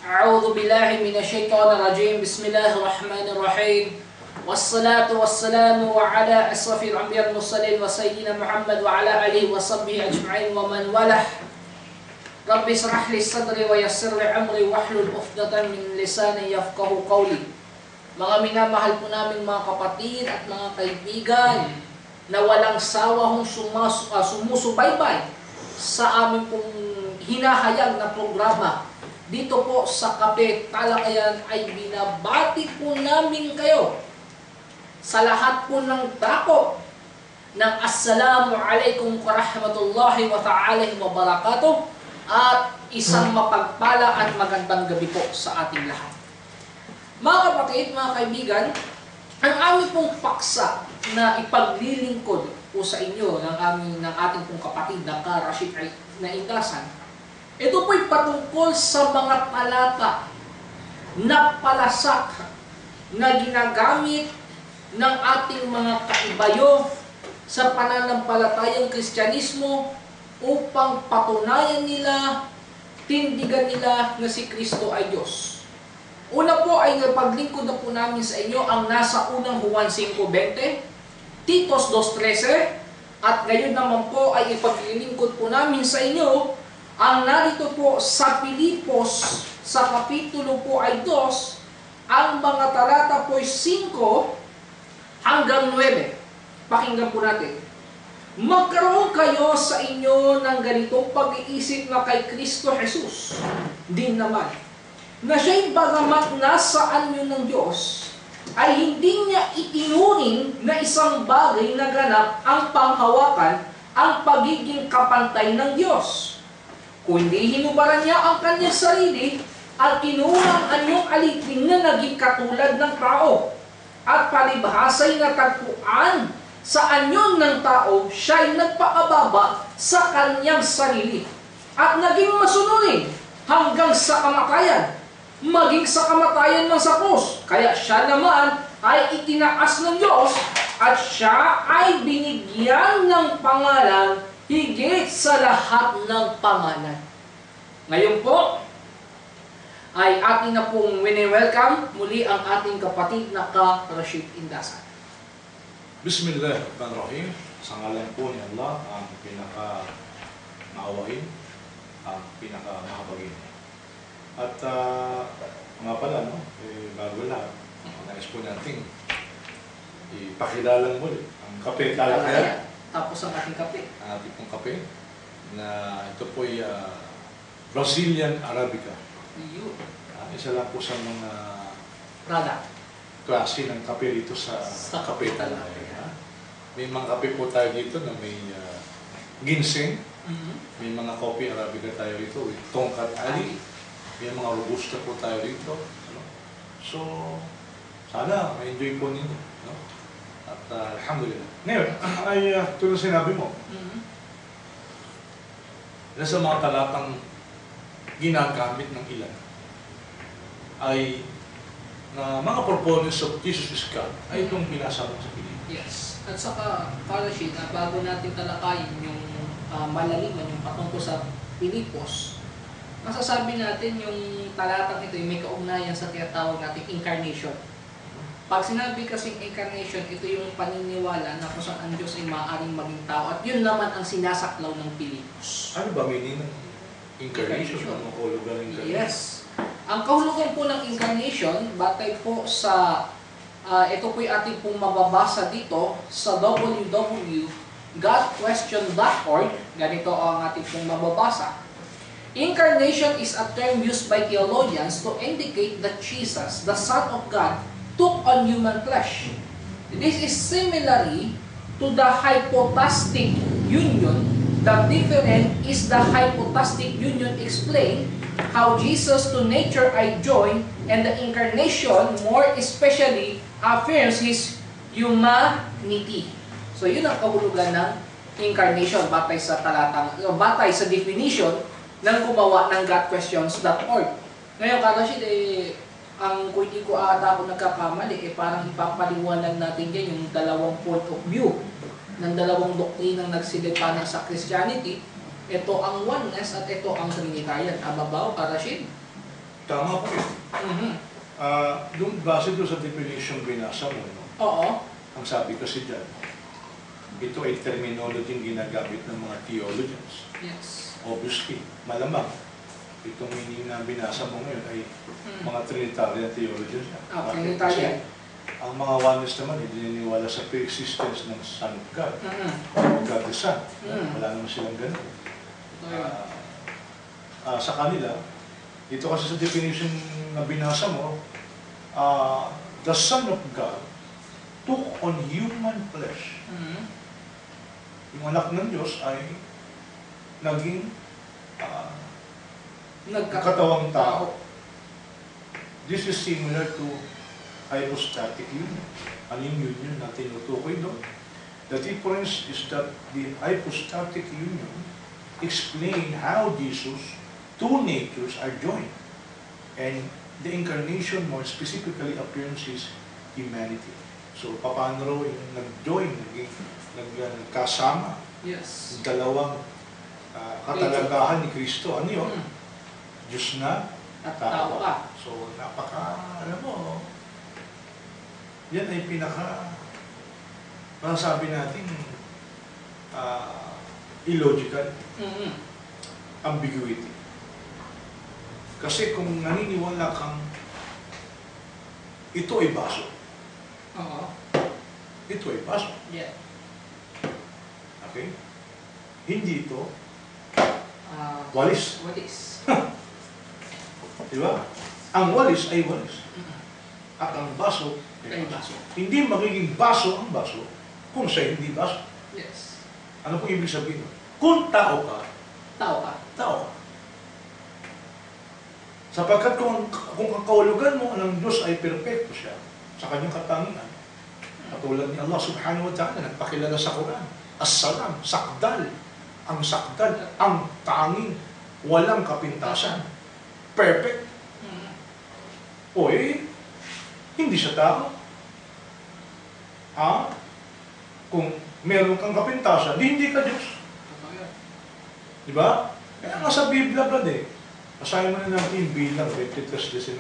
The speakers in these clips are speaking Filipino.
A'udzu billahi minasyaitonir rajim. Bismillahirrahmanirrahim. Wassalatu wassalamu ala asrafil anbiya'il mursalin wa sayyidina Muhammad wa ala alihi wa sahbihi ajma'in wa man walah. Rabbi israh li sadri wa yassir li amri wahlul 'uqdatam min lisani yafqahu qawli. Mga minamahal po naming mga kapatid at mga kaibigan na walang sawahong sumusubaybay sa aming pong hinahayag na programa dito po sa Kape Talakayan, ay binabati po namin kayo sa lahat po ng dako ng Assalamu alaikum warahmatullahi wa ta'ala wa barakatuh, at isang mapagpala at magandang gabi po sa ating lahat. Mga kapatid, mga kaibigan, ang aming pong paksa na ipaglilingkod po sa inyo ng ating pong kapatid na Rashid na Indasan, ito po'y patungkol sa mga talata na palasak na ginagamit ng ating mga kaibayo sa pananampalatayang Kristyanismo upang patunayan nila, tindigan nila na si Kristo ay Diyos. Una po ay napaglingkod na po namin sa inyo ang nasa unang Juan 5:20, Titos 2:13, at ngayon naman po ay ipaglilingkod po namin sa inyo ang narito po sa Pilipos sa kapitulo po ay 2, ang mga talata po ay 5 hanggang 9. Pakinggan po natin. Magkaroon kayo sa inyo ng ganitong pag-iisip na kay Kristo Jesus din naman, na siya'y bagamat nasa anyo ng Diyos, ay hindi niya itinuring na isang bagay na ganap ang panghawakan ang pagiging kapantay ng Diyos. Kundi hinubaran niya ang kanyang sarili at kinuha ang anyong alipin na naging katulad ng tao. At palibhasa'y natagpuan sa anyon ng tao, siya'y nagpaababa sa kanyang sarili at naging masunurin hanggang sa kamatayan, maging sa kamatayan ng sa krus. Kaya siya naman ay itinaas ng Diyos at siya ay binigyan ng pangalan higit sa lahat ng pangalan. Ngayon po, ay atin na pong wini-welcome muli ang ating kapatid na Rashid Indasan. Bismillahirrahmanirrahim. Sa ngalan po ni Allah, ang pinaka-maawain, ang pinaka-mahabagin. At nga pala, bago lahat, nais po natin ipakilala muli ang Kape Talakayan. Tapos ang ating kape. Ang ating pong kape, na ito po ay Brazilian Arabica. Isa lang po sa mga product klase ng kape dito sa Kape Talakayan. May mga kape po tayo dito na may ginseng, may mga Coffee Arabica tayo dito with Tongkat Ali, may mga Robusta po tayo dito. So, sana ma-enjoy po ninyo. At alhamdulillah. Ngayon, ay tulad sinabi mo, sa mga talatang ginagamit ng ilan ay na mga proponents of Jesus is God ay itong binasa mo sa Pilipos. Yes. At saka, Rashid, bago natin talakayin yung malaliman, yung patungkol sa Pilipos, masasabi natin yung talatang ito ay may kaugnayan sa tinatawag nating incarnation. Pag sinabi kasing incarnation, ito yung paniniwala na kung saan ang Diyos ay maaaring maging tao. At yun naman ang sinasaklaw ng Pilipos. Ano ba meaning ng incarnation? Ano kahulugan ng incarnation? Yes. Ang kahulugan po ng incarnation, batay po sa, ito po yung ating pong mababasa dito sa www.godquestion.org. Ganito ang ating pong mababasa. Incarnation is a term used by theologians to indicate that Jesus, the Son of God, took on human flesh. This is similarly to the hypostatic union. The difference is the hypostatic union explained how Jesus to nature are joined, and the incarnation more especially affirms His humanity. So yun ang kahulugan ng incarnation batay sa talatang, batay sa definition ng gumawa ng GodQuestions.org. Ngayon, Rashid, ang kung hindi ko ata ako nagkakamali, parang ipapaliwanag natin yan yung dalawang point of view ng dalawang doktrinang nagsilipana sa Christianity. Ito ang oneness at ito ang Trinitarian. Tama ba, Rashid? Tama po yun. Base doon sa definition binasa mo, no? Oo. Ang sabi kasi dyan, ito ay terminology ginagamit ng mga theologians. Yes. Obviously, malamang, itong meaning na binasa mo ngayon ay mga Trinitarian theologians. Trinitarian. Ang mga oneness naman, hindi naniniwala sa pre-existence ng Son of God. God the Son. Wala naman silang ganun. Sa kanila, dito kasi sa definition na binasa mo, the Son of God took on human flesh. Yung anak ng Diyos ay naging katawang tao. This is similar to hypostatic union. Ano yung union na tinutukoy doon? The difference is that the hypostatic union explain how Jesus, two natures are joined. And the incarnation more specifically appears his humanity. So, paano raw yung nag-join, nagkasama? Yes. Dalawang katalagahan ni Kristo. Ano yun? Diyos na at tao ka. So, alam mo, yan ay masasabi natin, illogical. Ambiguity. Kasi kung naniniwala kang ito ay baso. Oo. Ito ay baso. Yeah. Okay? Hindi ito walis. Walis. Diba? Ang walis ay walis. At ang baso ay baso. Hindi magiging baso ang baso kung siya hindi baso. Yes. Ano po ibig sabihin? Kung tao ka, Tao ka. tao ka. Sapagkat kung ang kahulugan mo ng Diyos ay perpekto siya sa kanyang katangian, katulad ni Allah subhanahu wa ta'ala, nagpakilala sa Quran, as-salam, sakdal, ang tanging, walang kapintasan, perfect. O hindi siya tao. Kung meron kang kapintasan, hindi ka Diyos. Diba? Kaya nga sa Biblia ba asahin mo na natin yung bilang 23:19.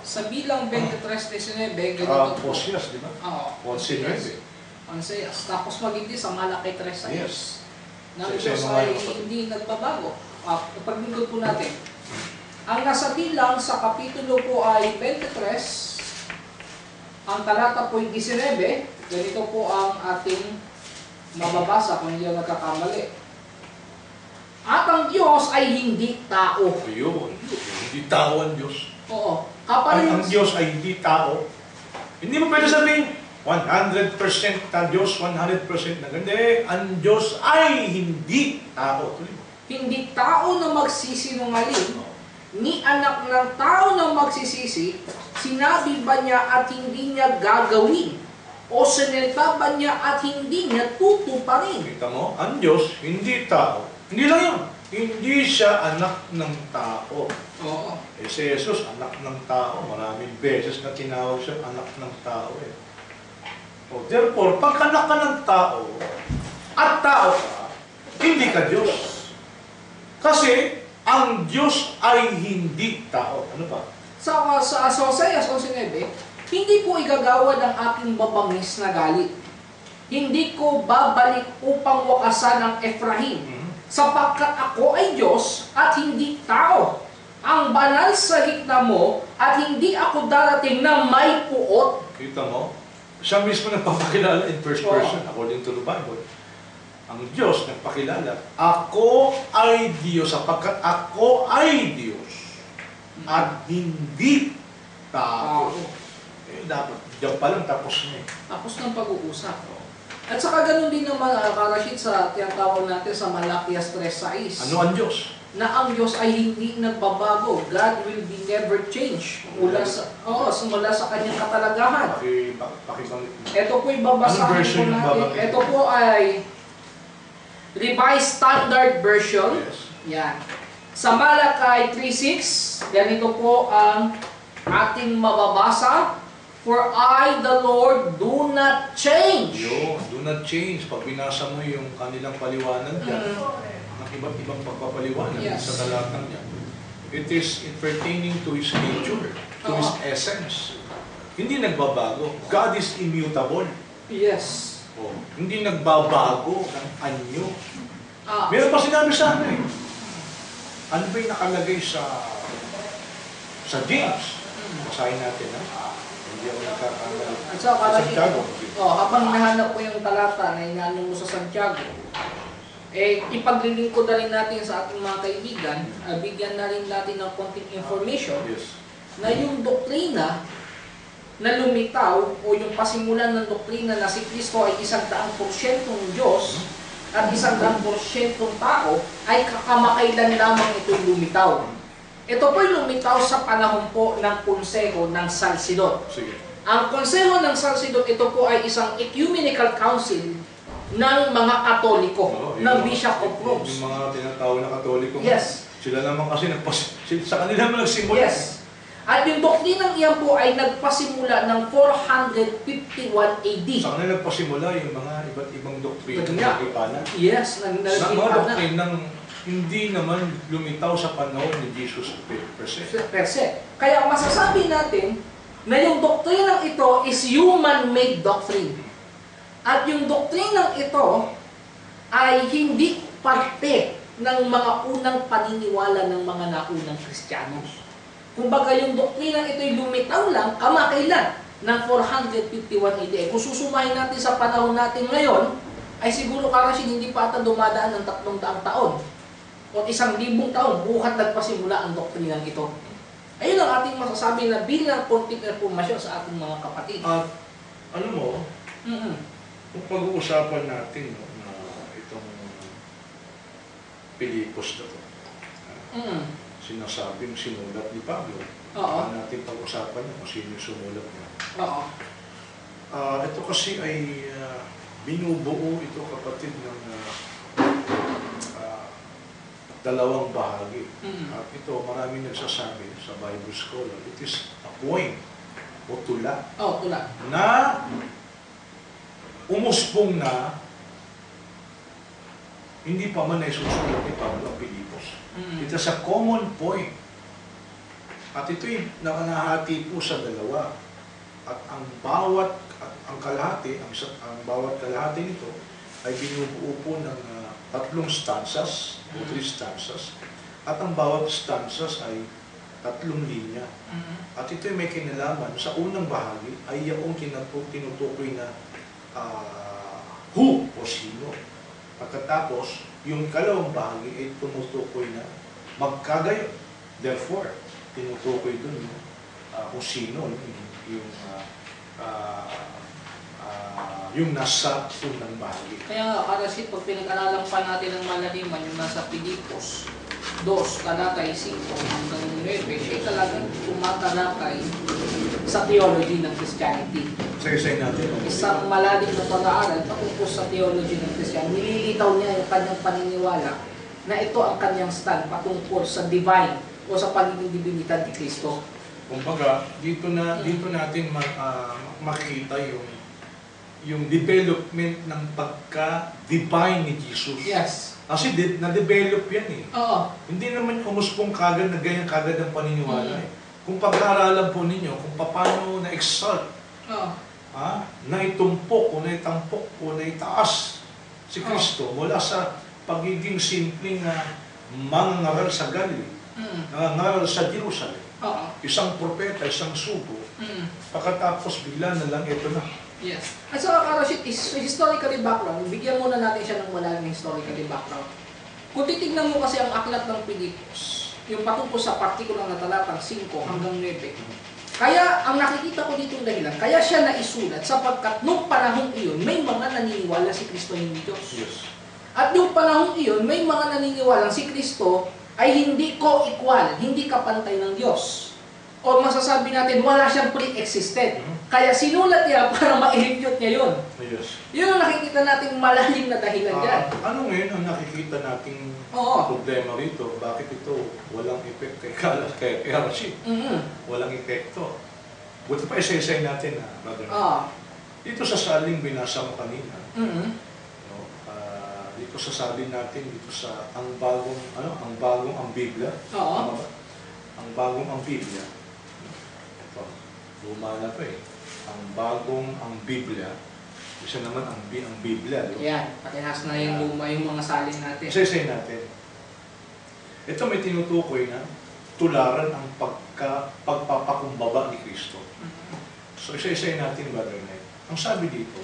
Sa bilang 23:19, ganito po. Osias, di ba? Oo. 11:9. Tapos magindi sa Malaki 3:6. Yes. Na ang Diyos ay hindi nagbabago. Paglingkod po natin. Ang nasa bilang sa kapitulo po ay 23, ang talata po ay 19, ganito po ang ating mababasa kung hindi ako nagkakamali. At ang Diyos ay hindi tao. Ayun. Hindi tao ang Diyos. Oo. Ang Diyos ay hindi tao. Hindi mo pwede sabihin, 100% na Diyos, 100% na ganda. Ang Diyos ay hindi tao. Hindi tao na magsisinungaling, ni anak ng tao na magsisisi, sinabi ba niya at hindi niya gagawin? O sinilita ba niya at hindi niya tutuparin? Kita mo, ang Diyos, hindi tao. Hindi lang yun. Hindi siya anak ng tao. Oo. Si Jesus, anak ng tao. Maraming beses na tinawag siya anak ng tao. Therefore, pag anak ka ng tao, at tao ka, hindi ka Diyos. Kasi, ang Diyos ay hindi tao. Ano ba? Sa Hosea 11:9, hindi ko igagawad ang aking mabangis na galit. Hindi ko babalik upang wakasan ang Efraim. Sapagkat ako ay Diyos at hindi tao. Ang banal sa hikna mo at hindi ako darating na may puot. Kita mo? Siya mismo nagpapakilala in first person, according to the Bible. Ang Diyos nagpakilala, ako ay Diyos sapagkat ako ay Diyos at hindi tao. Dapat, diyan pa lang tapos na Tapos ng pag-uusap. At saka ganun din naman, Karashid, sa tinatawag natin sa Malakias 3:6. Ano ang Diyos? Na ang Diyos ay hindi nagbabago. God will be never change. Mula sa kanyang katalagahan. Pakibanggit mo. Ito po'y babasahin po natin. Ito po ay Revised Standard Version. Yes. Yan. Sa Malaki 3:6, ganito po ang ating mababasa. For I, the Lord, do not change. Do not change. Pag binasa mo yung kanilang paliwanag yan, ng iba't ibang pagpapaliwanag sa talatang yan, It is pertaining to His nature, to His essence. Hindi nagbabago. God is immutable. Yes. Oh, hindi nagbabago ng anyo. Meron pa sinabi sa akin. Ano ba yung nakalagay sa James? Basahin natin, ha? Hindi ako nagkakamali. At so, Santiago. habang nahanap ko yung talata na inaano mo sa Santiago, ipaglilingkod na rin natin sa ating mga kaibigan, bigyan na rin natin ng konting information na yung doktrina na lumitaw o yung pasimulan ng doktrina na si Kristo ay 100% Diyos at 100% tao ay kakamakailan lamang ito'y lumitaw. Ito po'y lumitaw sa panahon po ng Konseho ng Salsidon. Sige. Ang Konseho ng Salsidon, ito po ay isang ecumenical council ng mga Katoliko, ng Bishop of Rome. Yung mga tinatawag na Katoliko. Yes. Sila naman kasi sa kanila naman nagsimula. Yes. At yung doktrinang iyan po ay nagpasimula ng 451 AD. Sa kanila nagpasimula yung mga iba't ibang doktrina ng Nagipana. Yes, Mga doktrinang hindi naman lumitaw sa panahon ni Jesus per se. Kaya masasabi natin na yung doktrinang ito is human-made doctrine. At yung doktrinang ito ay hindi parte ng mga unang paniniwala ng mga naunang Kristiyano. Kumbaga yung doktrinang ito ay lumitaw lang kamakailan ng 451 AD. Kung susumahin natin sa panahon natin ngayon, ay siguro karasin hindi pa ata dumadaan ng 300 taon o 1,000 taon buhat nagpasimula ang doktrinang ito. Ayun ang ating masasabi na bilang konting informasyon sa ating mga kapatid. At ano mo, kung pag-uusapan natin na itong Pilipos na ito, sinasabing sinulat ni Pablo, natin pag-usapan niya kung sino yung sumulat niya. Ito kasi ay binubuo ito, kapatid, ng dalawang bahagi. At ito, maraming nagsasabi sa Bible scholar, it is a poem o tula. Tula. Na umusbong na hindi pa man ay susulat ni Pablo ang Pilipos. It is a common point. At ito'y nakanahati po sa dalawa. At ang bawat kalahati nito ay binubuo po ng 3 stanzas o 3 stanzas. At ang bawat stanzas ay 3 linya. At ito'y may kinalaman. Sa unang bahagi ay yung tinutukoy na who o sino. Pagkatapos, yung kalawang bahagi ay tumutukoy na magkagayon. Therefore, tinutukoy dun kung sino yung nasa unang bahagi. Kaya karasit, pag pinag-aralan pa natin ng malaliman yung nasa Pilipos 2, talakay 5 hanggang 9, siya talagang tumatalakay sa theology ng Christianity. Say natin. Isang malalim na pag-aaral patungkol sa theology ng Christianity. Nililitaw niya yung kanyang paniniwala na ito ang kanyang stand patungkol sa divine o sa pagiging divinidad ni Kristo. Kumbaga, dito natin makikita yung development ng pagka-divine ni Jesus. Yes. Kasi na-develop yan eh. Oo. Hindi naman umuspong kagad na ganyan kagad ang paniniwala eh. Kung pag-aaralan po ninyo, kung paano na-exalt, naitumpok o naitampok o naitaas si Kristo mula sa pagiging simpleng mangangaral sa Galilee, nangangaral sa Jerusalem, isang propeta, isang sugo, pagkatapos bigla na lang ito na. Yes. At so, Karoshit, historically background, bigyan muna natin siya ng malaking historically background. Kung titignan mo kasi ang aklat ng Pilipos, yung patungkol sa partikular na talatang 5 hanggang 9, kaya ang nakikita ko dito dahilan, kaya siya naisulat sapagkat nung panahong iyon, may mga naniniwala si Kristo hindi Diyos. Yes. At nung panahong iyon, may mga naniniwala si Kristo ay hindi co-equal, hindi kapantay ng Diyos. O masasabi natin, wala siyang pre-existed. Kaya sinulat niya para ma-refute niya yun. Yes. Yun ang nakikita nating malalim na dahilan dyan. Ano ngayon ang nakikita nating problema rito? Bakit ito walang effect kay Rashid? Walang epekto. Buti pa isa-isay natin brother. Dito sa saling binasa mo kanina, dito sa saling natin, dito sa ang bagong ang Biblia, ang Biblia, ito, luma na to eh. Ang Biblia, isa naman ang Biblia. Yan, parehas na yung luma yung mga salin natin. Isa-isay natin. Ito may tinutukoy na tularan ang pagpapakumbaba ni Kristo. So isa-isay natin, Brother Knight. Ang sabi dito,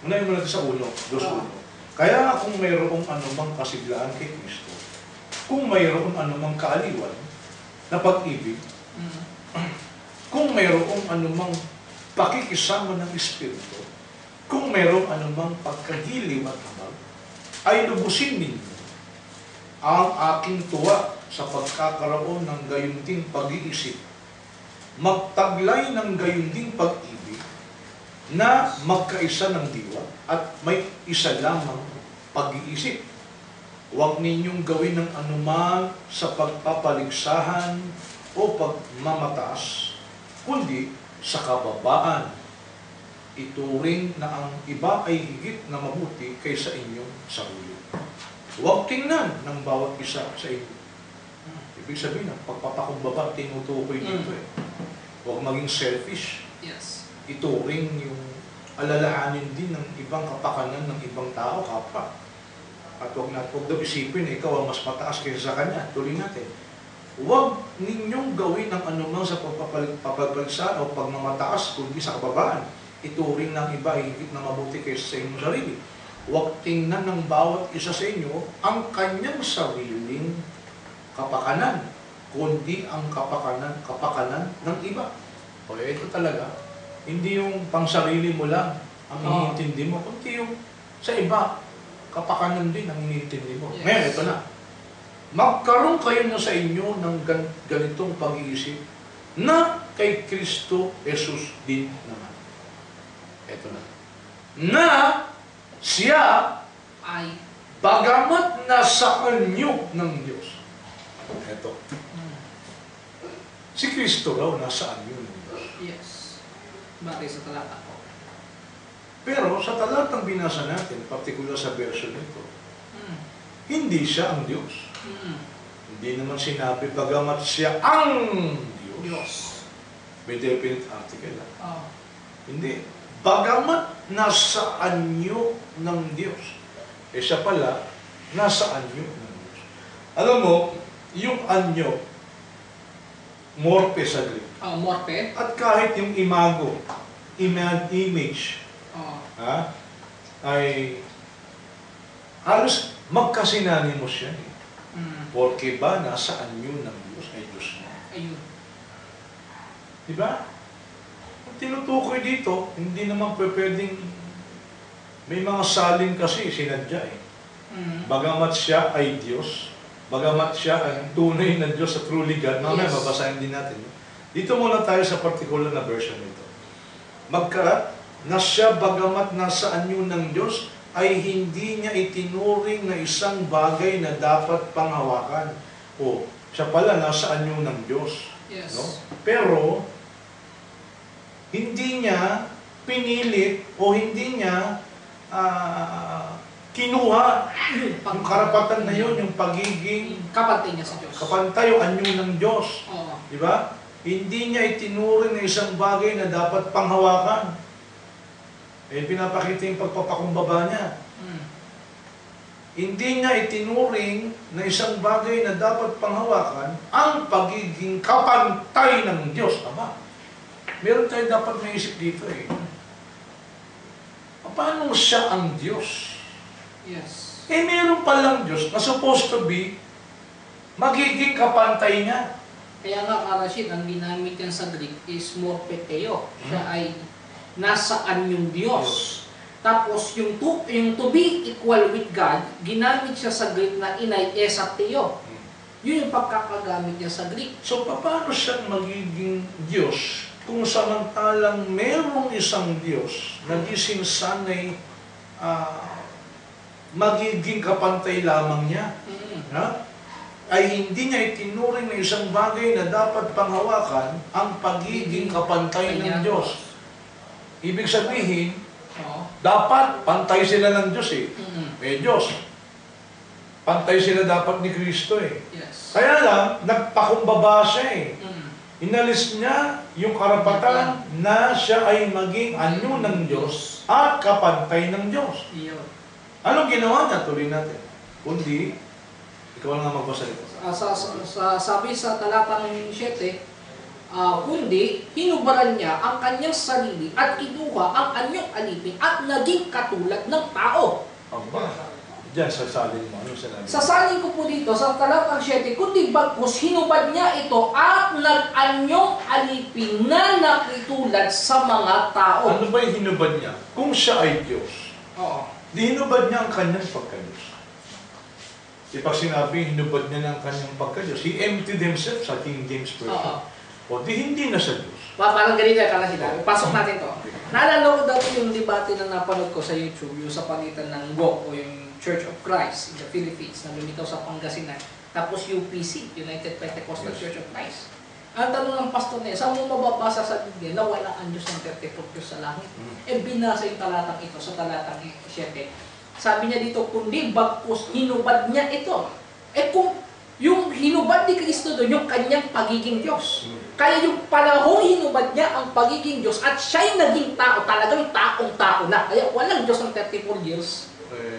unahin mo natin sa ulo, 2:1. Kaya kung mayroong anumang kasiglaan kay Kristo, kung mayroong anumang kaaliwan na pag-ibig, kung mayroong anumang pakikisama ng Espiritu, kung mayroong anumang pagkagiliw at habag, ay lubusin ninyo ang aking tuwa sa pagkakaroon ng gayunding pag-iisip, magtaglay ng gayunding pag-ibig, na magkaisa ng diwa at may isa lamang pag-iisip. Huwag ninyong gawin ng anuman sa pagpapaligsahan o pagmamataas, kundi sa kababaan. Ituring na ang iba ay higit na mabuti kaysa inyong sarili. Huwag tingnan ng bawat isa sa inyo. Ibig sabihin, ang pagpapakumbaba tinutukoy dito eh. Huwag maging selfish. Yes. Ituring yung alalahanin din ng ibang kapakanan ng ibang tao, kapwa. At huwag daw isipin na ikaw ang mas mataas kaysa sa kanya. Tuloy natin. Huwag ninyong gawin ng anumang sa pagpapagbalsa o pagmamataas kundi sa kababaan. Ituring ng iba ay higit na mabuti kaysa sa inyong sarili. Huwag tingnan ng bawat isa sa inyo ang kanyang sariling kapakanan, kundi ang kapakanan ng iba. O ito talaga. Hindi yung pangsarili mo lang ang iniintindi mo, kundi yung sa iba, kapakanan din ang iniintindi mo. Yes. Ngayon, ito na. Magkaroon kayo na sa inyo ng ganitong pag-iisip na kay Kristo Jesus din naman. Ito na. Na siya Ay. bagamat nasa anyo ng Diyos. Ito. Si Kristo raw nasa anyo ng Diyos. Yes. Bakit sa talata ko? Pero sa talatang binasa natin, partikular sa version nito, hindi siya ang Diyos. Hindi naman sinabi, bagamat siya ang Diyos. May definite article. Hindi. Bagamat nasa anyo ng Diyos. Eh siya pala, nasa anyo ng Diyos. Alam mo, yung anyo, morphe sa Greek. Morphe? At kahit yung imago, image, ay halos magkasinanimos yan. Porque ba nasa anyo ng Diyos ay Diyos na. Ayun. Diba? Kung tinutukoy dito, hindi naman pwedeng may mga salin kasi sinadya eh. Bagamat siya ay Diyos, bagamat siya ay tunay na Diyos sa truly God, mamaya mabasahin din natin. Dito muna tayo sa particular na version nito. Na siya bagamat nasa anyo ng Diyos, ay hindi niya itinuring na isang bagay na dapat panghawakan. O, siya pala nasa anyo ng Diyos. Yes. No? Pero, hindi niya pinilit o hindi niya kinuha yung karapatan na yun, yung pagiging kapantay niya sa Diyos. Kapantay o anyo ng Diyos. Di ba? Hindi niya itinuring na isang bagay na dapat panghawakan. Eh, pinapakita yung pagpapakumbaba niya. Hindi niya itinuring na isang bagay na dapat panghawakan ang pagiging kapantay ng Diyos. Aba, meron tayo dapat maisip dito eh. Paano siya ang Diyos? Yes. Eh, meron palang Diyos na supposed to be magiging kapantay niya. Kaya nga, Karashid, ang ginamit yan sa Greek is morpheo. Siya ay nasaan yung Diyos. Tapos, yung to be equal with God, ginamit siya sa Greek na inay esateo. Yun yung pagkakagamit niya sa Greek. So, paano siya magiging Diyos kung samantalang merong isang Diyos na di sinsanay magiging kapantay lamang niya? Ay hindi niya itinuring na isang bagay na dapat panghawakan ang pagiging kapantay ng Diyos. Ibig sabihin, dapat pantay sila ng Diyos eh. May Diyos. Pantay sila dapat ni Kristo eh. Yes. Kaya lang, nagpakumbaba siya eh. Mm. Inalis niya yung karapatan na siya ay maging anyo ng Diyos at kapantay ng Diyos. Iyon. Anong ginawa niya? Tuloy natin. Kundi, ikaw lang ang magbasa nito. Sabi sa talatang 7, kundi hinubaran niya ang kanyang sarili at kinuha ang anyong alipin at naging katulad ng tao. Aba, diyan sasalin mo. Ano sinabi? Sasalin ko po dito sa talatang 7, kundi bagkus hinubad niya ito at nag-anyong alipin na nakitulad sa mga tao. Ano ba yung hinubad niya? Kung siya ay Diyos, Oo. di hinubad niya ang kanyang pagka-Diyos. Di pag sinabi, hinubad niya ng kanyang pagka-Diyos, he emptied himself sa King James Version. O di hindi na siya Diyos. Parang ganito ka na sila. Pasok natin to. Naalala ko dati yung debate na napanood ko sa YouTube, yung sa panitan ng GOC o yung Church of Christ in the Philippines na lumitaw sa Pangasinan. Tapos UPC, United Pentecostal Church of Christ. Ang tanong ng pastor niya, saan mo mababasa sa Biblia na wala ang Diyos ng 34 Diyos sa langit? Binasa yung talatang ito sa talatang 7. Sabi niya dito, kundi bagkus hinubad niya ito. Kung yung hinubad ni Kristo doon, yung kanyang pagiging Diyos. Kaya yung panahon hinubad niya ang pagiging Diyos at siya'y naging tao, talagang taong-tao na. Kaya walang Diyos ng 34 years.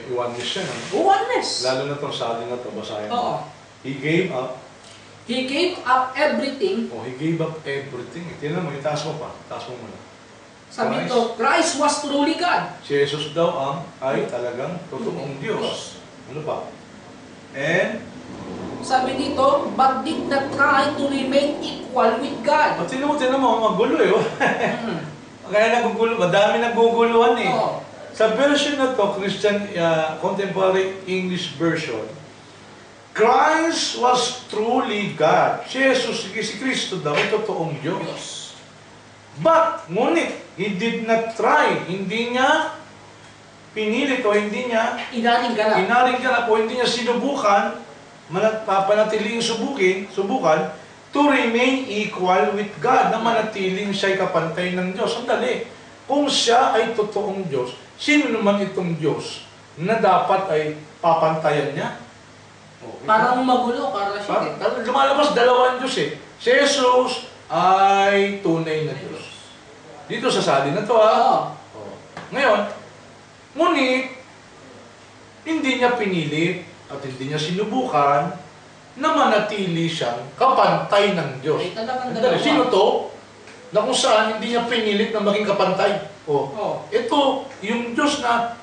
Oneness siya. Oneness. Lalo na itong salin na ito, basahin mo. Oo. He gave up. He gave up everything. He gave up everything. Tingnan mo, itaas mo pa. Taas mo muna. Sabi ito, Christ was truly God. Si Jesus daw ay talagang totoong Diyos. Ano pa? And sabi dito, but did not try to remain equal with God. At tinutin mo, magulo eh. Kaya nagugulo, madami naguguluhan eh. Oo. Sa version na to, Christian Contemporary English Version, Christ was truly God. Si Jesus, si Kristo daw, ay totoong Diyos. But, ngunit, He did not try. Hindi niya pinilit o hindi niya inaring ganap o hindi niya sinubukan, papanatiling subukan, to remain equal with God, na manatiling siya'y kapantay ng Diyos. Ang dali. Kung siya ay totoong Diyos, sino naman itong Diyos na dapat ay papantayan niya? Parang magulo, para siya. Lumalabas dalawang Diyos eh. Si Jesus ay tunay na Diyos. Dito sa salin na to Ngayon, ngunit, hindi niya pinilit at hindi niya sinubukan na manatili siyang kapantay ng Diyos. Sino to? Na kung saan hindi niya pinilit na maging kapantay. Ito, yung Diyos na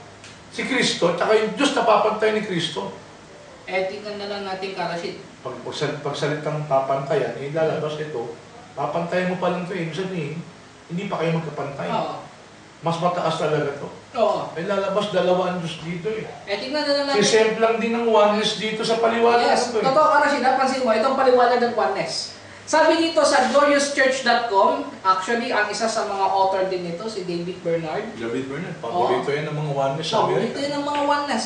si Kristo, at yung Diyos na papantay ni Kristo. Tingnan na lang natin, Karasid. Pagsalitang papantayan, lalabas ito, papantayan mo pa lang ito, ibig sabihin, hindi pa kayo magkapantay. Mas mataas talaga ito. Ay lalabas dalawang Diyos dito eh. Tingnan na lang natin. Si lang din ng oneness dito sa paliwanag. Yes, totoo, Karasid. Napansin mo, itong paliwanag ng oneness. Sabi dito sa gloriouschurch.com, actually, ang isa sa mga author din nito, si David Bernard. Paborito yan ng mga oneness sa Amerika. Paborito yan ng mga oneness,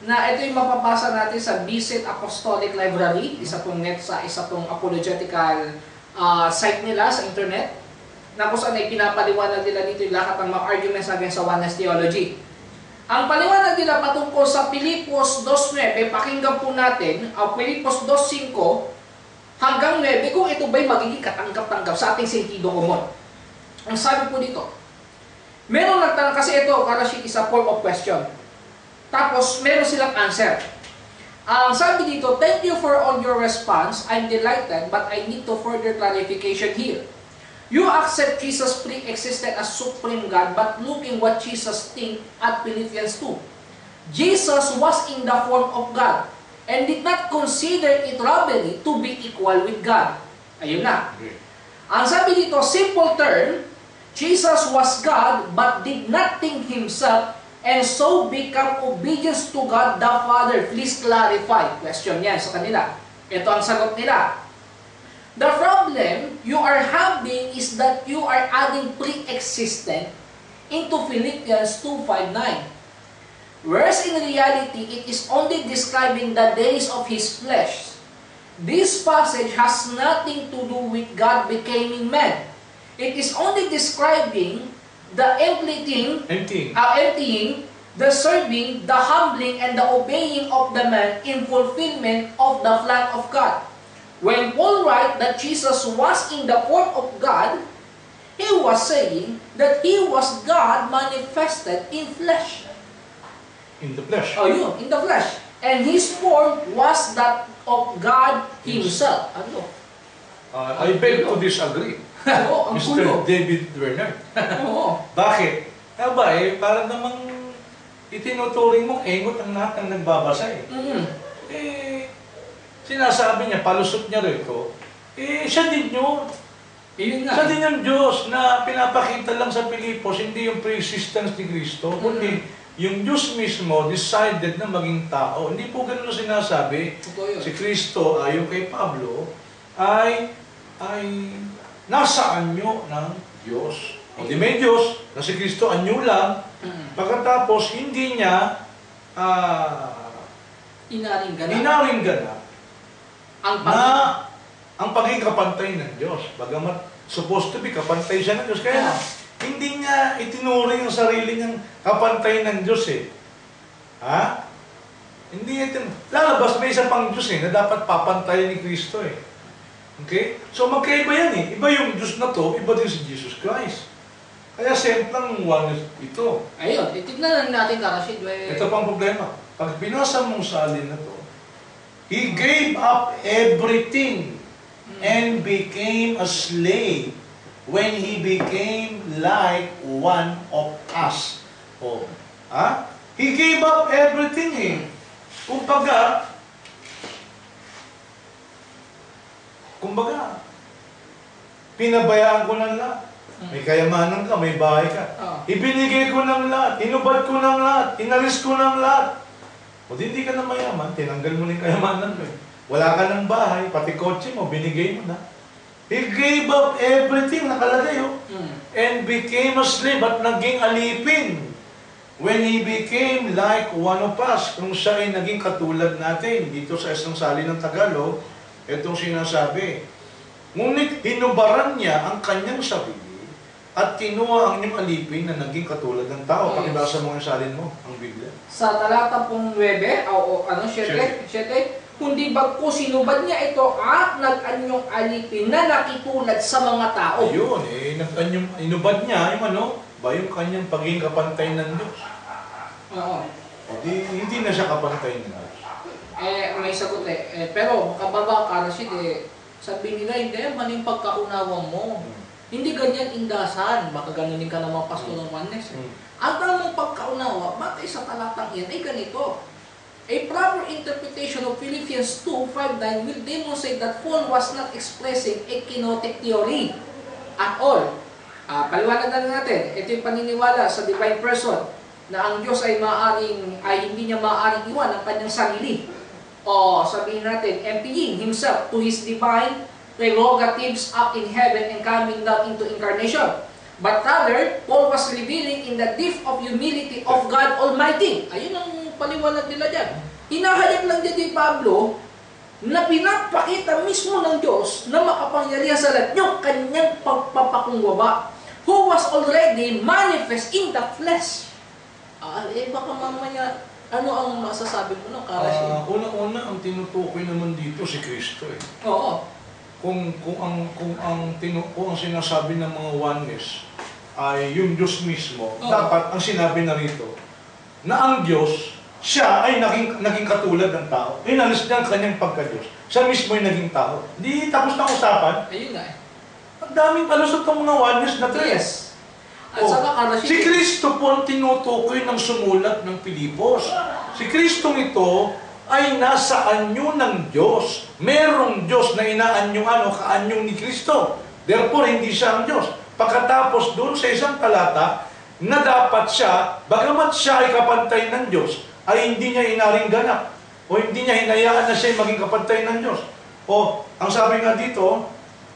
na ito yung mapapasa natin sa Beacon Apostolic Library, isa pong apologetical site nila sa internet, na kung saan ay pinapaliwanag nila dito yung lahat ng mga arguments against sa oneness theology. Ang paliwanag nila patungkol sa Pilipos 2.9, pakinggan po natin, Pilipos 2.5 hanggang 9, kung ito ba'y magiging katanggap-tanggap sa ating sentido komon. Ang sabi po dito, meron nagtanong, kasi ito, Karashi, is a form of question. Tapos, meron silang answer. Ang sabi dito, thank you for all your response. I'm delighted, but I need to further clarification here. You accept Jesus pre-existed as Supreme God, but looking what Jesus think at Philippians 2. Jesus was in the form of God, and did not consider it robbery to be equal with God. Ayun na. Ang sabi dito, simple term, Jesus was God, but did not think Himself, and so become obedience to God the Father. Please clarify. Question yan sa kanila. Ito ang sagot nila. The problem you are having is that you are adding pre-existent into Philippians 2:5-9. Whereas in reality, it is only describing the days of His flesh. This passage has nothing to do with God becoming man. It is only describing the emptying the serving, the humbling, and the obeying of the man in fulfillment of the plan of God. When Paul writes that Jesus was in the form of God, he was saying that he was God manifested in flesh. In the flesh. Oh, yun, in the flesh. And his form was that of God Himself. Ano? I beg to disagree. Oo, ang Mr. gulo. David Bernard. Oo. Bakit? Parang namang itinuturing mong engot ang lahat ng nagbabasa eh. Sinasabi niya, palusot niya rito, siya din yun. Yun nga. Siya din yung Diyos na pinapakita lang sa Pilipos, hindi yung pre-existence ni Kristo, kundi yung Diyos mismo decided na maging tao. Hindi po ganun na sinasabi. Si Kristo, ayon kay Pablo, ay nasa anyo ng Diyos. O di may Diyos, na si Kristo anyo lang, pagkatapos hindi niya inaringgan ang pagiging kapantay ng Diyos. Bagamat supposed to be kapantay siya ng Diyos. Kaya hindi niya itinuring ang sarili niyang kapantay ng Diyos eh. Ha? Hindi ito. Lalabas may isa pang Diyos eh, na dapat papantayin ni Kristo eh. Okay? So magkaiba yan eh. Iba yung Diyos na to, iba din si Jesus Christ. Kaya semplang one ito. Ayun, itignan lang natin Karasid. Ito pang problema. Pag binasa mong salin na to, He gave up everything and became a slave when He became like one of us. Oh, ha? He gave up everything eh. Kumbaga, pinabayaan ko ng lahat. May kayamanan ka, may bahay ka. Ibinigay ko ng lahat, inubad ko ng lahat, inalis ko ng lahat. O hindi ka na mayaman, tinanggal mo na yung kayamanan mo. Wala ka ng bahay, pati kotse mo, binigay mo na. He gave up everything, nakalagay and became a slave at naging alipin. When He became like one of us, kung siya ay naging katulad natin, dito sa isang salin ng Tagalog, itong sinasabi. Ngunit hinubaran niya ang kanyang sarili at kinuha ang inyong alipin na naging katulad ng tao. Pakibasa mo ang salin mo, ang Biblia. Sa talata pong 9, kundi bagko sinubad niya ito at nag-anyong alipin na nakitulad sa mga tao. Ayun, inubad niya yung yung kanyang pagiging kapantay ng Diyos. Oo. Hindi na siya kapantay ng Diyos. May sagot pero kababa Karasid sabi nila, hindi, maling pagkaunawa mo. Hindi ganyan indasan. Baka ganunin ka ng mga pastor ng Oneness. Ang tamang pagkaunawa, batay sa talatang yan, ay ganito. A proper interpretation of Philippians 2:5-9 will demonstrate that Paul was not expressing a kenotic theory at all. Paliwanag na natin, ito yung paniniwala sa divine person na ang Diyos ay hindi niya maaaring iwan ang kanyang sarili. O sabihin natin, emptying Himself to His divine prerogatives up in heaven and coming down into incarnation. But rather, Paul was revealing in the depth of humility of God Almighty. Ayun ang paliwanag nila dyan. Hinahayag lang din Pablo na pinapakita mismo ng Diyos na makapangyarihan sa lahat yung kanyang pagpapakumbaba, who was already manifest in the flesh. Baka mamaya, ano ang masasabi mo ng Karasid? Una-una, ang tinutukoy naman dito si Kristo eh. Oo. Kung ang sinasabi ng mga oneness ay yung Diyos mismo, dapat ang sinabi na rito, na ang Diyos, siya ay naging katulad ng tao. Inalis niya ang kanyang pagka-Diyos. Siya mismo ay naging tao. Hindi tapos na usapan. Ayun nga Ang daming palusot ng mga oneness na tres. Yes. At saka Karasid, Si Kristo po ang tinutukoy ng sumulat ng Pilipos. Si Kristo ito ay nasa anyo ng Diyos. Merong Diyos na inaanyong kaanyong ni Kristo. Therefore, hindi siya ang Diyos. Pagkatapos doon sa isang talata, na dapat siya, bagamat siya ay kapantay ng Diyos, ay hindi niya inaringganap. O hindi niya hinayaan na siya ay maging kapantay ng Diyos. O, ang sabi nga dito,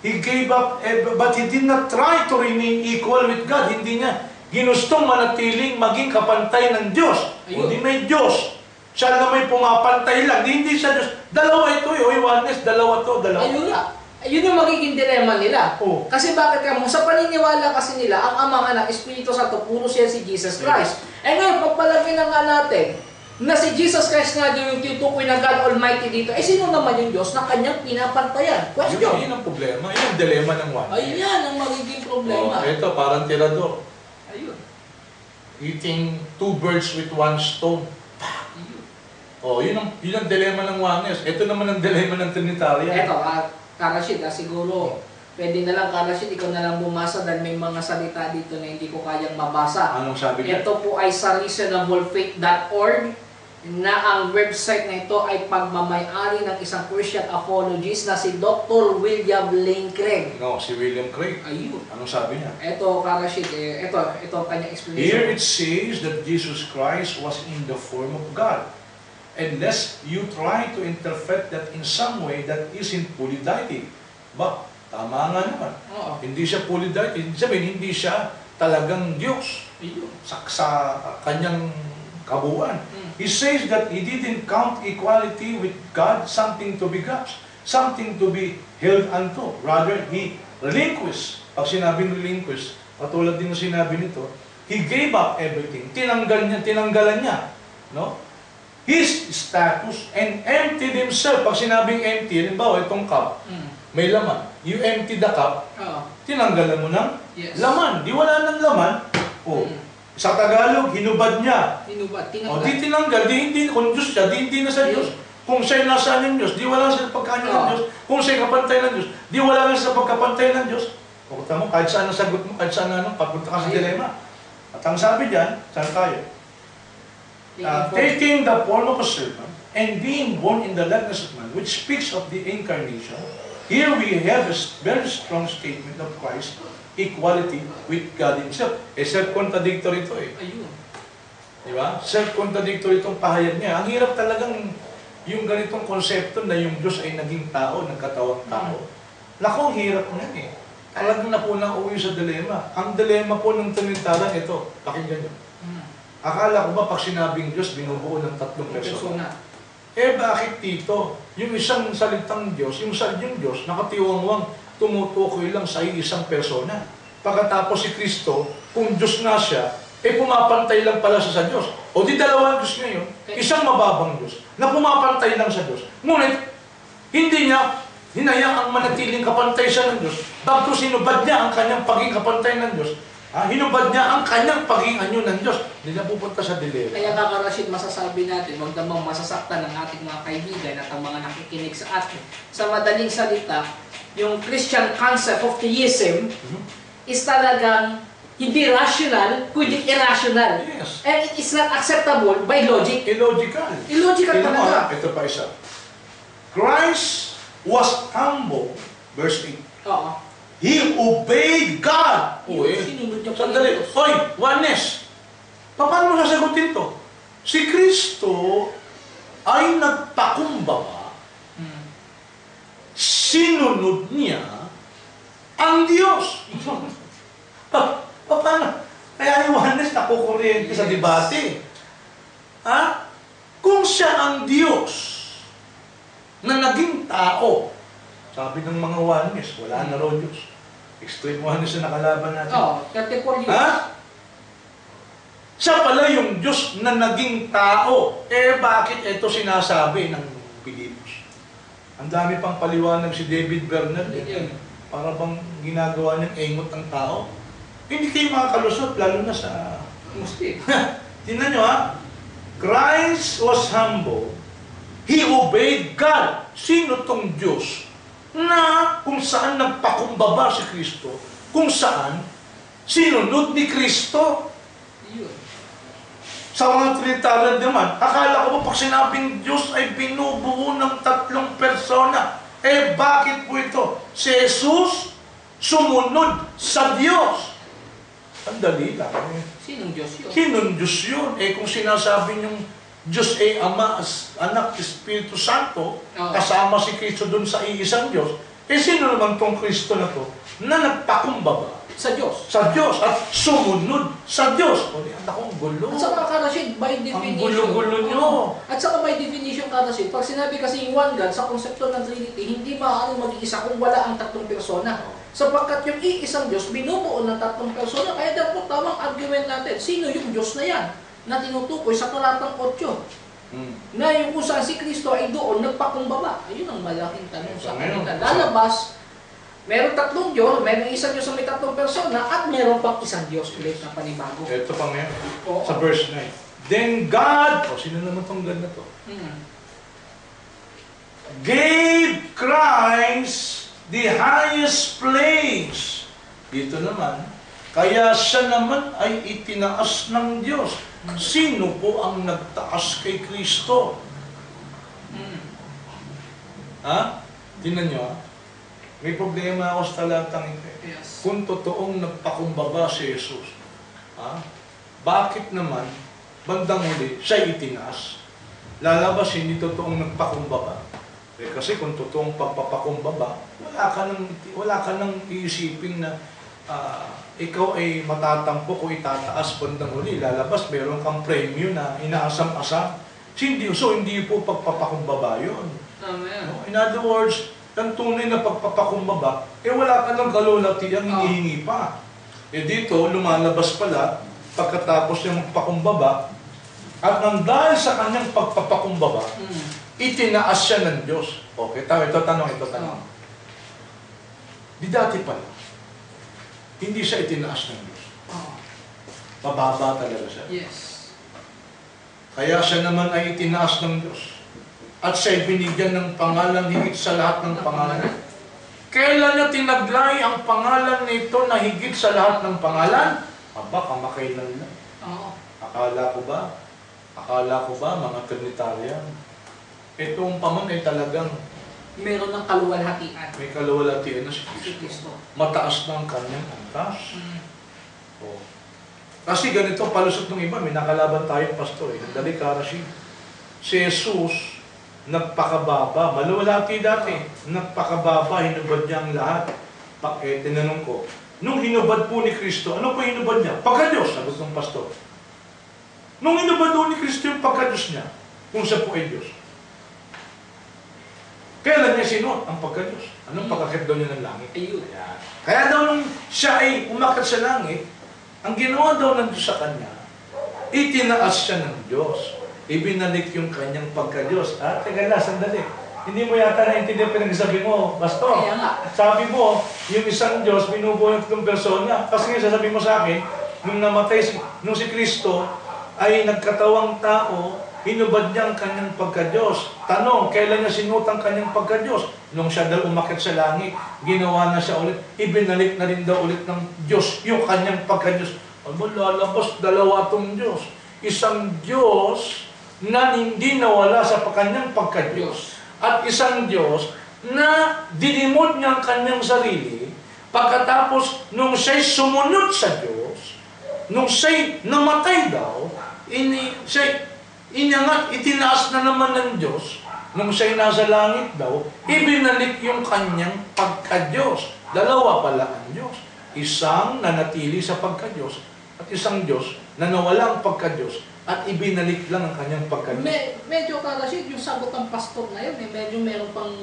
He gave up, but He did not try to remain equal with God. Hindi niya ginustong manatiling maging kapantay ng Diyos. Hindi may Diyos. Siya na may pumapantay lang. Hindi siya Diyos. Dalawa ito oneness, dalawa to, dalawa. ayun nga. Yun yung magiging dilema nila. Oo. Kasi bakit kamo? Sa paniniwala kasi nila, ang Ama, Anak, Espiritu Santo, puro siya si Jesus Christ. Eh ngayon, pagpalagay na nga natin, na si Jesus Christ nga yung tinutukoy na God Almighty dito, eh sino naman yung Diyos na kanyang pinapantayan? Question. Yun ang problema. Yun ang dilema ng one. Ayan ang magiging problema. Ito, parang tirador. Ayun. Eating 2 birds with 1 stone. Yun ang dilema ng oneness. Ito naman ang dilema ng Trinitarian. Eto, Karashid, siguro, pwede na lang, Karashid, ikaw na lang bumasa dahil may mga salita dito na hindi ko kayang mabasa. Anong sabi niya? Ito po ay sa reasonablefaith.org na ang website na ito ay pagmamayari ng isang Christian apologist na si Dr. William Lane Craig. No, si William Craig. Ayun. Anong sabi niya? Ito, Karashid, ito ang kanyang explanation. Here it says that Jesus Christ was in the form of God. Unless you try to interpret that in some way that isn't fully deity. Ba, tama nga naman. Oo. Hindi siya fully deity. Hindi sabihin, hindi siya talagang Diyos. Ayun. Sa kanyang kabuuan. He says that he didn't count equality with God something to be grasped, something to be held unto. Rather, he relinquished. Pag sinabing relinquish, katulad din ng sinabi nito, he gave up everything. Tinanggalan niya. No? His status and emptied himself. Pag sinabing empty, halimbawa itong cup, may laman. You empty the cup, tinanggalan mo ng laman. Di wala ng laman. Sa Tagalog, hinubad niya. Hinubad, O, di tinanggal, hindi, kung Diyos siya, hindi na sa Diyos. Kung siya'y nasa ng Diyos, di wala sa pagkanya ng Diyos. Kung siya'y kapantay ng Diyos, di wala sa pagkapantay ng Diyos. O, mo, kahit saan ang sagot mo, kahit saan papunta ka sa dilema. At ang sabi diyan, saan tayo? Taking the form of a servant and being born in the likeness of man, which speaks of the incarnation, here we have a very strong statement of Christ's equality with God Himself. Self-contradictory ito Ayun. Di ba? Self-contradictory itong pahayag niya. Ang hirap talagang yung ganitong konsepto na yung Diyos ay naging tao, nagkatawang tao. Naku, ang hirap niyan Talagang na po nauwi sa dilema. Ang dilema po ng Trinitarian ito, pakinggan niyo. Akala ko ba pag sinabing Diyos, binubuo ng 3 persona? Bakit dito? Yung isang salitang Diyos, yung Diyos, nakatiwangwang, tumutukoy lang sa isang persona. Pagkatapos si Kristo, kung Diyos na siya, pumapantay lang pala siya sa Diyos. O di dalawang Diyos ngayon, isang mababang Diyos, na pumapantay lang sa Diyos. Ngunit, hindi niya hinayaang manatiling kapantay siya ng Diyos, tapos hinubad niya ang kanyang pagiging kapantay ng Diyos. Hinubad niya ang kanyang pagiging anyo ng Diyos. Hindi na pupunta sa dilema. Kaya Karashid, masasabi natin, huwag namang masasaktan ng ating mga kaibigan at ang mga nakikinig sa atin. Sa madaling salita, yung Christian concept of theism is talagang hindi rational, kundi irrational. Yes. And it is not acceptable by logic. Illogical. Illogical talaga. Ito pa isa. Christ was humble, verse 8. Oo. He obeyed God. Sinunod niya pa Sandali. Diyos. Hoy, oneness. Paano mo sasagutin to? Si Kristo ay nagpakumbaba. Sinunod niya ang Diyos. Paano? Kaya yung oneness nakukuryente sa debate. Kung siya ang Diyos na naging tao, sabi ng mga oneness, wala na raw Diyos. Extreme oneness na nakalaban natin. Oo, 34 years. Siya pala yung Diyos na naging tao. Bakit ito sinasabi ng Pilipos? Ang dami pang paliwanag si David Bernard. Para bang ginagawa niyang engot ang tao. Hindi kayo makakalusot, lalo na sa Muslim. Tingnan nyo Christ was humble. He obeyed God. Sino tong Diyos? Na kung saan nagpakumbaba si Kristo, kung saan sinunod ni Kristo. Sa mga Trinitarian naman, akala ko ba pag sinabing Diyos ay binubuo ng 3 persona? Bakit po ito? Si Jesus sumunod sa Diyos. Ang dali lang. Sinong Diyos yun? Sinong Diyos yun? Kung sinasabi niyong Diyos ay Ama, Anak, Espiritu Santo, kasama si Kristo dun sa iisang Diyos, sino naman tong Kristo na to na nagpakumbaba sa Diyos. Sa Diyos at sumunod sa Diyos. O, ang akong gulo. At saka Karashid, by definition. Ang gulo-gulo nyo. At saka by definition, Karashid, pag sinabi kasi yung one God sa konsepto ng Trinity, hindi maaaring mag-iisa kung wala ang tatlong persona. Sapagkat yung iisang Diyos, binubuo ng tatlong persona. Kaya dapat tamang argument natin, sino yung Diyos na yan na tinutukoy sa talatang 8? Na yung kung saan si Kristo ay doon nagpakumbaba. Ayun ang malaking tanong sa kanila. Lalabas, meron tatlong Diyos, meron isang Diyos na may tatlong persona, at meron pang isang Diyos ulit na panibago. Ito pa ngayon, sa verse 9. Then God, sino naman itong God na to? Gave Christ the highest place. Dito naman, kaya siya naman ay itinaas ng Diyos. Sino po ang nagtaas kay Kristo? Ha? Tingnan nyo, ha? May problema ako sa talatang ito. Yes. Kung totoong nagpakumbaba si Jesus, ha? Bakit naman, bandang huli, siya itinaas? Lalabas hindi totoong nagpakumbaba. Kasi kung totoong pagpapakumbaba, wala ka nang iisipin na ikaw ay matatampo kung itataas bandang huli. Lalabas, meron kang premyo na inaasam-asam. So, hindi po pagpapakumbaba yun. Amen. In other words, ang tunay na pagpapakumbaba, wala ka ng kalulati ang hinihingi pa. Dito, lumalabas pala, pagkatapos niya magpakumbaba, at nang dahil sa kanyang pagpapakumbaba, itinaas siya ng Diyos. Okay, ito tanong. Di dati pala, hindi siya itinaas ng Diyos. Pababa talaga siya. Yes. Kaya siya naman ay itinaas ng Diyos. At siya'y binigyan ng pangalan higit sa lahat ng pangalan. Kailan niya tinaglay ang pangalan nito na higit sa lahat ng pangalan? Kamakailan lang. Akala ko ba, mga Trinitarian, itong paman ay talagang meron ng kaluwalhatian. May kaluwalhatian na si Kristo. Mataas na ang kanyang antas. Kasi ganito, palusot ng iba, may nakalaban tayong pastor. Nagdali Karashid. Si Jesus, nagpakababa. Maluwalhati dati. Nagpakababa, hinubad niya ang lahat. Tinanong ko, nung hinubad po ni Kristo, ano po hinubad niya? Pagka-Diyos, sagot ng pastor. Nung hinubad po ni Kristo yung pagka-Diyos niya, kung siya po ay Diyos. Kailan niya sinuot ang pagka-Diyos? Anong pagkakit daw niya ng langit? Kaya daw nung siya ay umakyat sa langit, ang ginawa daw ng Diyos sa kanya, itinaas siya ng Diyos. Ibinalik yung kanyang pagka-Diyos. Teka lang, sandali. Hindi mo yata naintindihan pinagsasabi mo, Pastor. Sabi mo, yung isang Diyos, binubuo ng tatlong persona. Kasi nga sasabi mo sa akin, nung namatay nung si Kristo ay nagkatawang tao, hinubad niya ang kanyang pagka-Diyos. Tanong, kailan niya sinuot ang kanyang pagka-Diyos? Nung siya daw umakyat sa langit, ginawa na siya ulit, ibinalik na rin daw ulit ng Diyos yung kanyang pagka-Diyos. Lalabas, dalawa itong Diyos. Isang Diyos na hindi nawala sa kanyang pagka-Diyos. At isang Diyos na dinimod niya ang kanyang sarili, pagkatapos nung siya'y sumunod sa Diyos, nung siya'y namatay daw, siya'y inangat, itinaas na naman ng Diyos, nung siya'y nasa langit daw, ibinalik yung kanyang pagka-Diyos. Dalawa pala ang Diyos. Isang nanatili sa pagka-Diyos, at isang Diyos na nawala ang pagka-Diyos, at ibinalik lang ang kanyang pagka-Diyos. Medyo Karashid, yung sagot ng pastor na yun, medyo meron pang,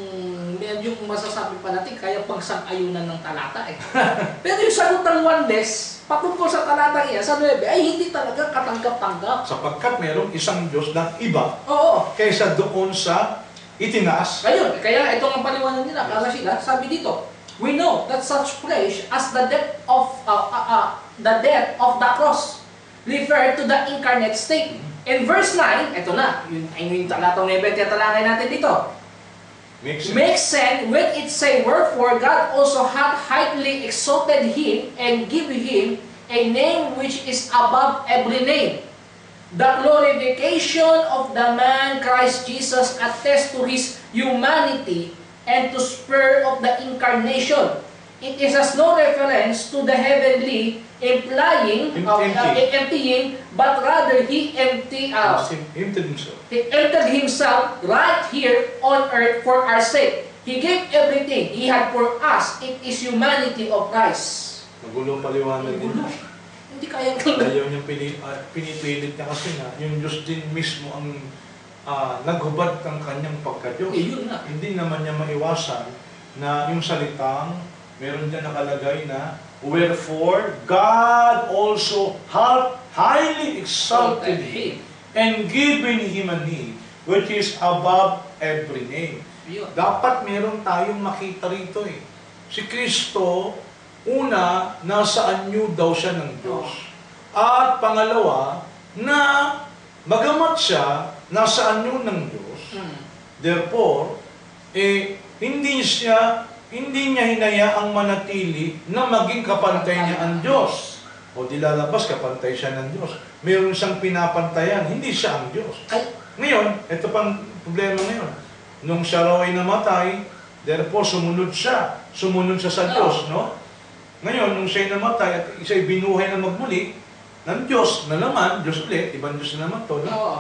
medyo masasabi pa natin, kaya pagsang-ayunan ng talata eh. Pero yung sagot ng oneness, patungkol sa talatang iyan, sa 9, ay hindi talaga katanggap-tanggap. Sapagkat merong isang Diyos na iba, kaysa doon sa itinaas. Ayun, kaya ito ang paliwanag nila, Karashid, sabi dito, we know that such flesh as the death of the cross refer to the incarnate state. In verse 9, ito na, yung talatang 9, tatalangay natin dito. Makes sense when it say, wherefore God also hath highly exalted him and given him a name which is above every name. The glorification of the man Christ Jesus attests to his humanity and to spur of the incarnation. It is as no reference to the heavenly, emptying, but rather he emptied himself. He emptied himself right here on earth for our sake. He gave everything he had for us. It is humanity of Christ. Magulong paliwanag din. Hindi kaya gawin. Ayaw niyang pinipilit niya kasi nga, yung Diyos din mismo ang naghubad ng kanyang pagka-Diyos. Yun nga. Hindi naman niya maiwasan na yung salitang, meron dyan nakalagay na, wherefore God also hath highly exalted him and given him a name which is above every name. Yun. Dapat meron tayong makita rito eh. Si Kristo, una, nasa anyo daw siya ng Diyos. At pangalawa, na bagamat siya, nasa anyo ng Diyos. Therefore, hindi niya hinayaang manatili na maging kapantay niya ang Diyos. O di lalabas, kapantay siya ng Diyos. Meron siyang pinapantayan, hindi siya ang Diyos. Ngayon, ito pang problema ngayon. Nung siya raw ay namatay, therefore sumunod siya sa Diyos, no? Ngayon, nung siya'y namatay at siya'y binuhay na magmuli, ng Diyos na naman, Diyos ulit, ibang Diyos na naman to, no? Oo.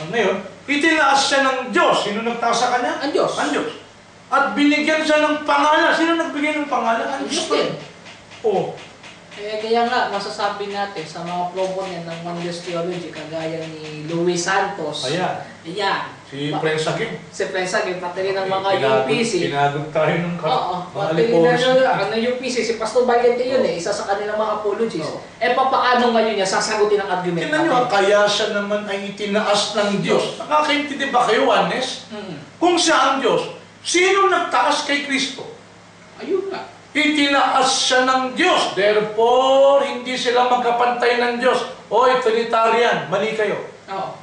Ngayon, itinaas siya ng Diyos. Sino nagtaas sa kanya? Ang Diyos. Ang Diyos. At binigyan siya ng pangalan. Sino nagbigay ng pangalan? Ang Diyos din. Oh. Kaya nga, masasabi natin sa mga proponent ng Oneness Theology, kagaya ni Luis Santos. Ayan. Ayan. Si Prince Agim. Si Prince Agim, pati rin ang mga UPC. Pinagod tayo ng Oo. mga Pati rin liporos. ang UPC, si Pastor Valiente yun isa sa kanilang mga apologies. Papaano ngayon niya sasagutin ang argument Tingnan nyo, kaya siya naman ay itinaas ng Diyos. Nakakaintindi ba kayo, Juanes? Kung siya ang Diyos, sino nagtaas kay Kristo? Ayun nga. Itinaas siya ng Diyos. Therefore, hindi sila magkapantay ng Diyos. Oy, Trinitarian, mali kayo. Oo.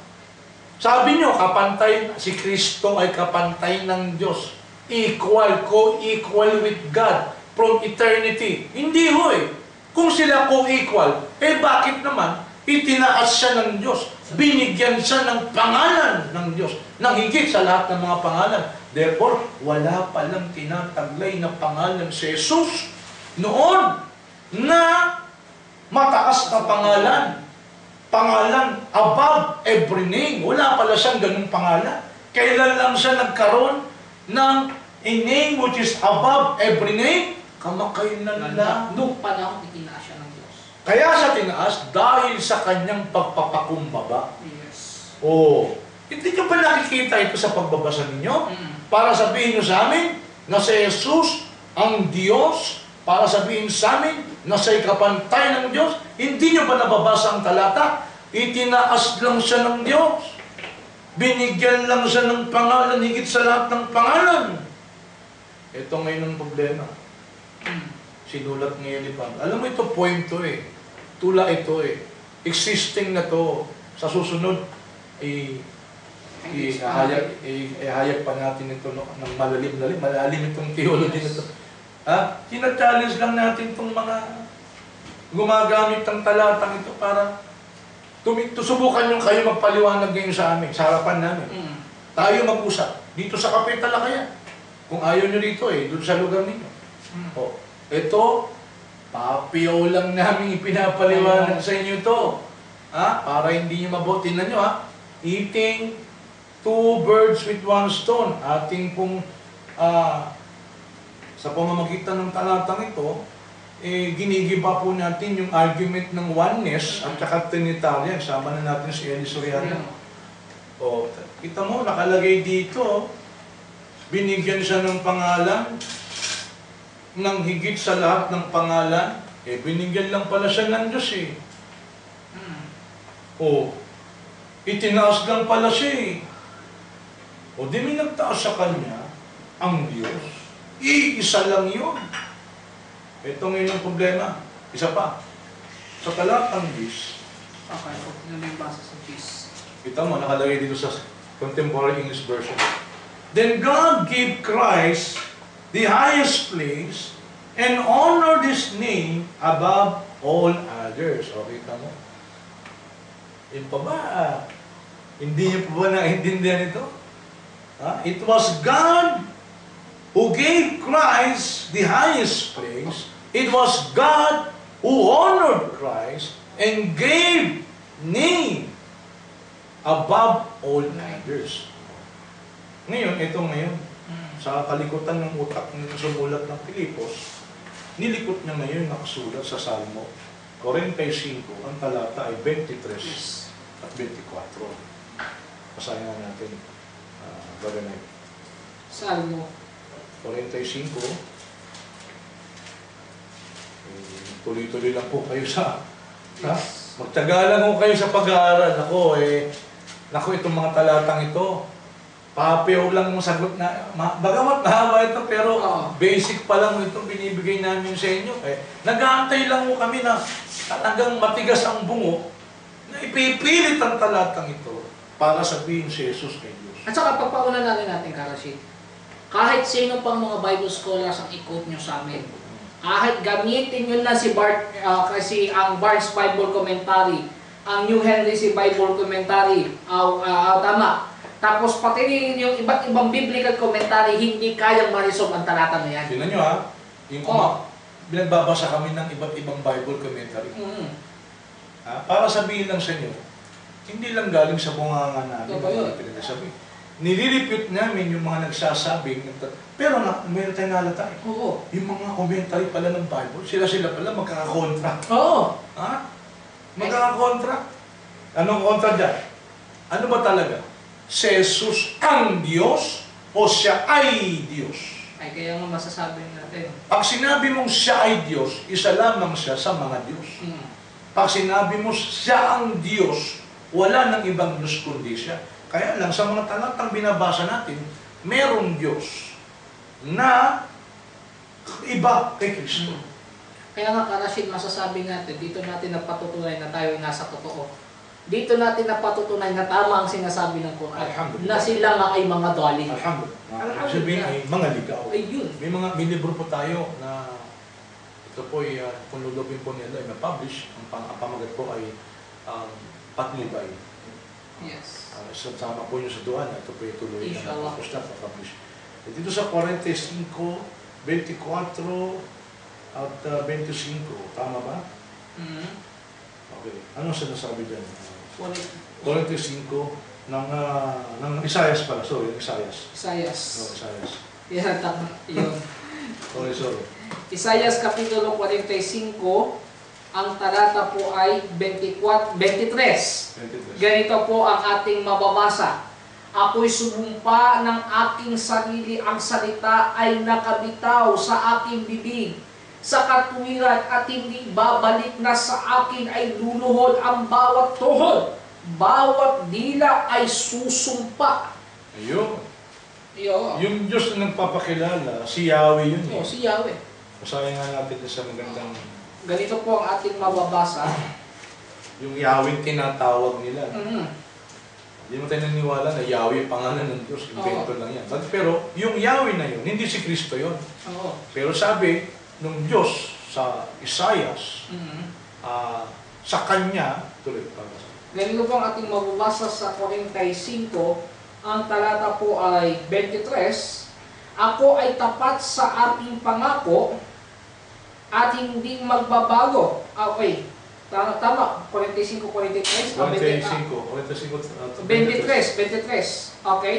Sabi nyo, kapantay, si Kristo ay kapantay ng Diyos. Equal, co-equal with God from eternity. Hindi hoy. Kung sila co-equal, bakit naman itinaas siya ng Diyos? Binigyan siya ng pangalan ng Diyos, nang higit sa lahat ng mga pangalan. Therefore, wala palang tinataglay na pangalan si Jesus noon na mataas na pangalan. Pangalan above every name. Wala pala siyang ganung pangalan. Kailan lang siya nagkaroon ng a name which is above every name? Kamakailan lang. Noong panahon, itinaas siya ng Diyos. Kaya siya tinaas dahil sa kanyang pagpapakumbaba. Yes. Oh, hindi nyo ba nakikita ito sa pagbabasa ninyo? Para sabihin nyo sa amin na si Jesus ang Diyos, para sabihin sa amin na siya'y kapantay ng Diyos, hindi nyo ba nababasa ang talata? Itinaas lang siya ng Diyos. Binigyan lang siya ng pangalan, higit sa lahat ng pangalan. Ito ngayon ang problema. Sinulat ngayon ni Pablo. Alam mo ito, point to eh. Tula ito eh. Existing na to. Sa susunod, ihayag pa natin ito ng malalim itong theology na ito. Tina-challenge lang natin itong mga gumagamit ng talatang ito para subukan nyo kayo magpaliwanag ngayon sa amin, sa harapan namin. Tayo mag-usap. Dito sa Kapitala kaya. Kung ayaw nyo rito doon sa lugar ninyo. Ito, papiyaw lang namin ipinapaliwanag sa inyo ito. Para hindi nyo mabutin na nyo, eating two birds with one stone. Ating pong, sa pamamagitan ng talatang ito, ginigiba po natin yung argument ng oneness at saka Trinitarian. Sama na natin si Eli Soriano. Kita mo, nakalagay dito, binigyan siya ng pangalan, ng higit sa lahat ng pangalan, binigyan lang pala siya ng Diyos itinaas lang pala siya di may nagtaas sa kanya ang Diyos. Iisa lang yun. Ito ngayon ang problema. Isa pa. Sa talatang 10. Okay, huwag na yung basa sa 10. Kita mo, nakalagay dito sa Contemporary English Version. Then God gave Christ the highest place and honored His name above all others. O, kita mo? Yun pa ba? Hindi niyo pa ba naintindihan ito? It was God who gave Christ the highest place. It was God who honored Christ and gave name above all others. Ngayon, ito ngayon, sa kalikutan ng utak ng sumulat ng Pilipos, nilikot niya ngayon nakasulat sa Salmo 45, ang talata ay 23 at 24. Basahin nga natin, Brother Knight. Salmo 45. Tuloy-tuloy lang po kayo sa... Ha? Magtaga lang po kayo sa pag-aaral. Naku, itong mga talatang ito, papayaw lang yung sagot na... Bagamat mahaba ito, pero basic pa lang itong binibigay namin sa inyo. Nag-aantay lang po kami na talagang matigas ang bungo na ipipilit ang talatang ito para sabihin si Jesus kay Diyos. At saka pagpauna natin, Karashid, kahit sino pang mga Bible scholars ang i-quote nyo sa amin, kahit gamitin nyo na kasi ang Barnes Bible Commentary, ang New Henry Bible Commentary, tama. Tapos pati rin yung iba't ibang biblical commentary, hindi kayang ma-resolve ang talata na yan. Tingnan nyo yung binagbabasa kami ng iba't ibang Bible commentary. Para sabihin lang sa inyo, hindi lang galing sa bunganga namin ang pinagsasabi. Nililipit namin yung mga nagsasabing, pero meron tayong nalata. Yung mga commentary pala ng Bible, sila pala magkakakontra. Magkakakontra. Anong kontra dyan? Ano ba talaga? Si Jesus ang Diyos o siya ay Diyos? Ay, kaya nga masasabi natin. Pag sinabi mong siya ay Diyos, isa lamang siya sa mga Diyos. Pag sinabi mo siya ang Diyos, wala nang ibang Diyos kundi siya. Kaya lang, sa mga talatang binabasa natin, merong Diyos na iba kay Kristo. Kaya nga, Karashid, masasabi natin, dito natin napatutunay na tayo ay nasa totoo. Dito natin napatutunay na tama ang sinasabi ng Quran. Na sila nga ay mga dali. Alhamdulillah. Sabihin ay mga ligaw. Ayun. May libro po tayo na ito po ay, kung lulubin po nila, ay na-publish. Ang pamagat po ay Patnubay. Yes. Sama po nyo sa duwan, ito po yung tuloy na Inshallah. na-publish. Dito sa 45, 24 at 25, tama ba? Okay. Ano sinasabi dyan? 45 ng Isaias pala. Sorry, Isaias. Isaias. Yan, tama. Yun. Sorry. Isaias Kapitulo 45, ang talata po ay 23. Ganito po ang ating mababasa. Ako'y sumumpa ng aking sarili, ang salita ay nakabitaw sa aking bibig. Sa katuwiran at hindi babalik na sa akin ay luluhod ang bawat tuhod. Bawat dila ay susumpa. Ayun. Yung Diyos na nagpapakilala, si Yahweh yun eh. Si Yahweh. Basahin nga natin sa magandang... Ganito po ang ating mababasa. Yung Yahweh tinatawag nila. Hindi mo tayo naniniwala na Yahweh pangalan ng Diyos. Invento lang yan. Pero yung Yahweh na yun, hindi si Kristo yun. Pero sabi nung Diyos sa Isaias, sa Kanya, tuloy pa. Ganito po ang ating mababasa sa 45, ang talata po ay 23, Ako ay tapat sa aking pangako at hindi magbabago. Okay. Tama. 45, 43. 23. Okay.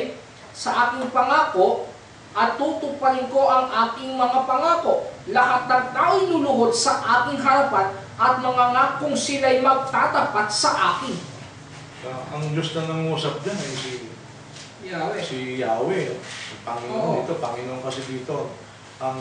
Sa aking pangako at tutuparin ko ang aking mga pangako. Lahat ng tao'y luluhod sa aking harapan at mangangakong sila'y magtatapat sa akin. Ang Diyos na nangusap dyan ay Yahweh. Si Yahweh. Panginoon dito. Panginoon kasi dito ang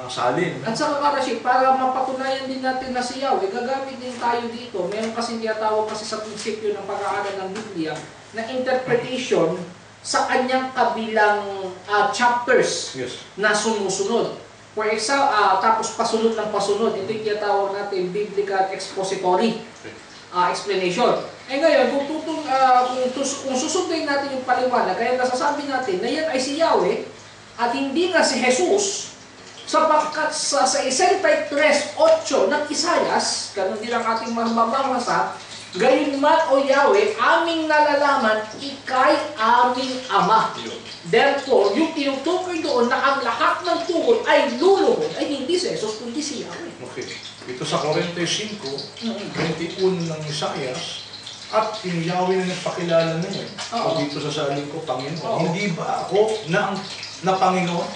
salin. At saka Karashid, para mapatunayan din natin na si Yahweh, gagamit din tayo dito. Meron kasi tinatawag kasi sa prinsipyo ng pag-aaral ng Biblia na interpretation sa kanyang kabilang chapters na sumusunod. For example, tapos pasunod ng pasunod. Ito yung tinatawag natin biblical expository explanation. Ngayon, kung susundin natin yung paliwanag, kaya nasasabi natin na yan ay si Yahweh at hindi nga si Jesus, sapagkat sa Isaiah 3:8 ng Isaias, ganun din ang ating mababasa, gayon man o Yahweh, aming nalalaman, ikay aming Ama. Therefore, yung tinutukoy doon na ang lahat ng tuhod ay luluhod, ay hindi si Jesus, kundi si Yahweh. Okay. Ito sa 45, 21 ng Isaias, at yung Yahweh na nagpakilala na yun. O dito sa salin ko, Panginoon. Hindi ba ako na Panginoon?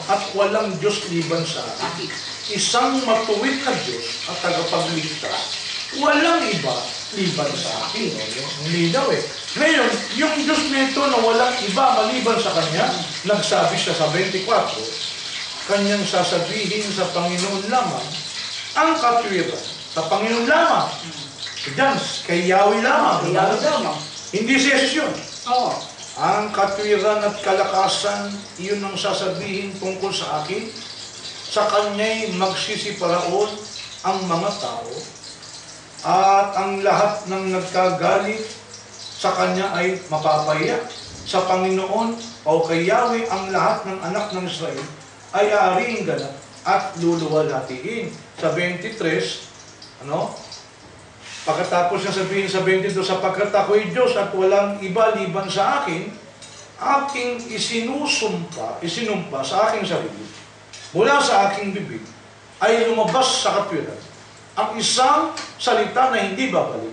At walang Diyos liban sa akin. isang matuwid na Diyos at tagapagligtas. Walang iba liban sa akin. Ang linaw eh. Ngayon, yung Diyos nito na walang iba maliban sa Kanya, nagsabi siya sa 24, Kanyang sasabihin sa Panginoon lamang ang katwiran. Sa Panginoon lamang. Diyan, kay Yahweh lamang. Kay Yahweh lamang. Hindi si Jesus yun. Oo. Ang katwiran at kalakasan, iyon ang sasabihin tungkol sa akin. Sa Kanya'y magsisiparaon ang mga tao at ang lahat ng nagkagalit sa Kanya ay mapapahiya. Sa Panginoon o kay Yahweh, ang lahat ng anak ng Israel ay aariing ganap at luluwalhatiin. Sa 23, pagkatapos niya sabihin sa 22, sapagkat ako'y Diyos at walang iba liban sa akin, aking isinumpa sa aking sarili, mula sa aking bibig, ay lumabas sa katwiran ang isang salita na hindi babalik,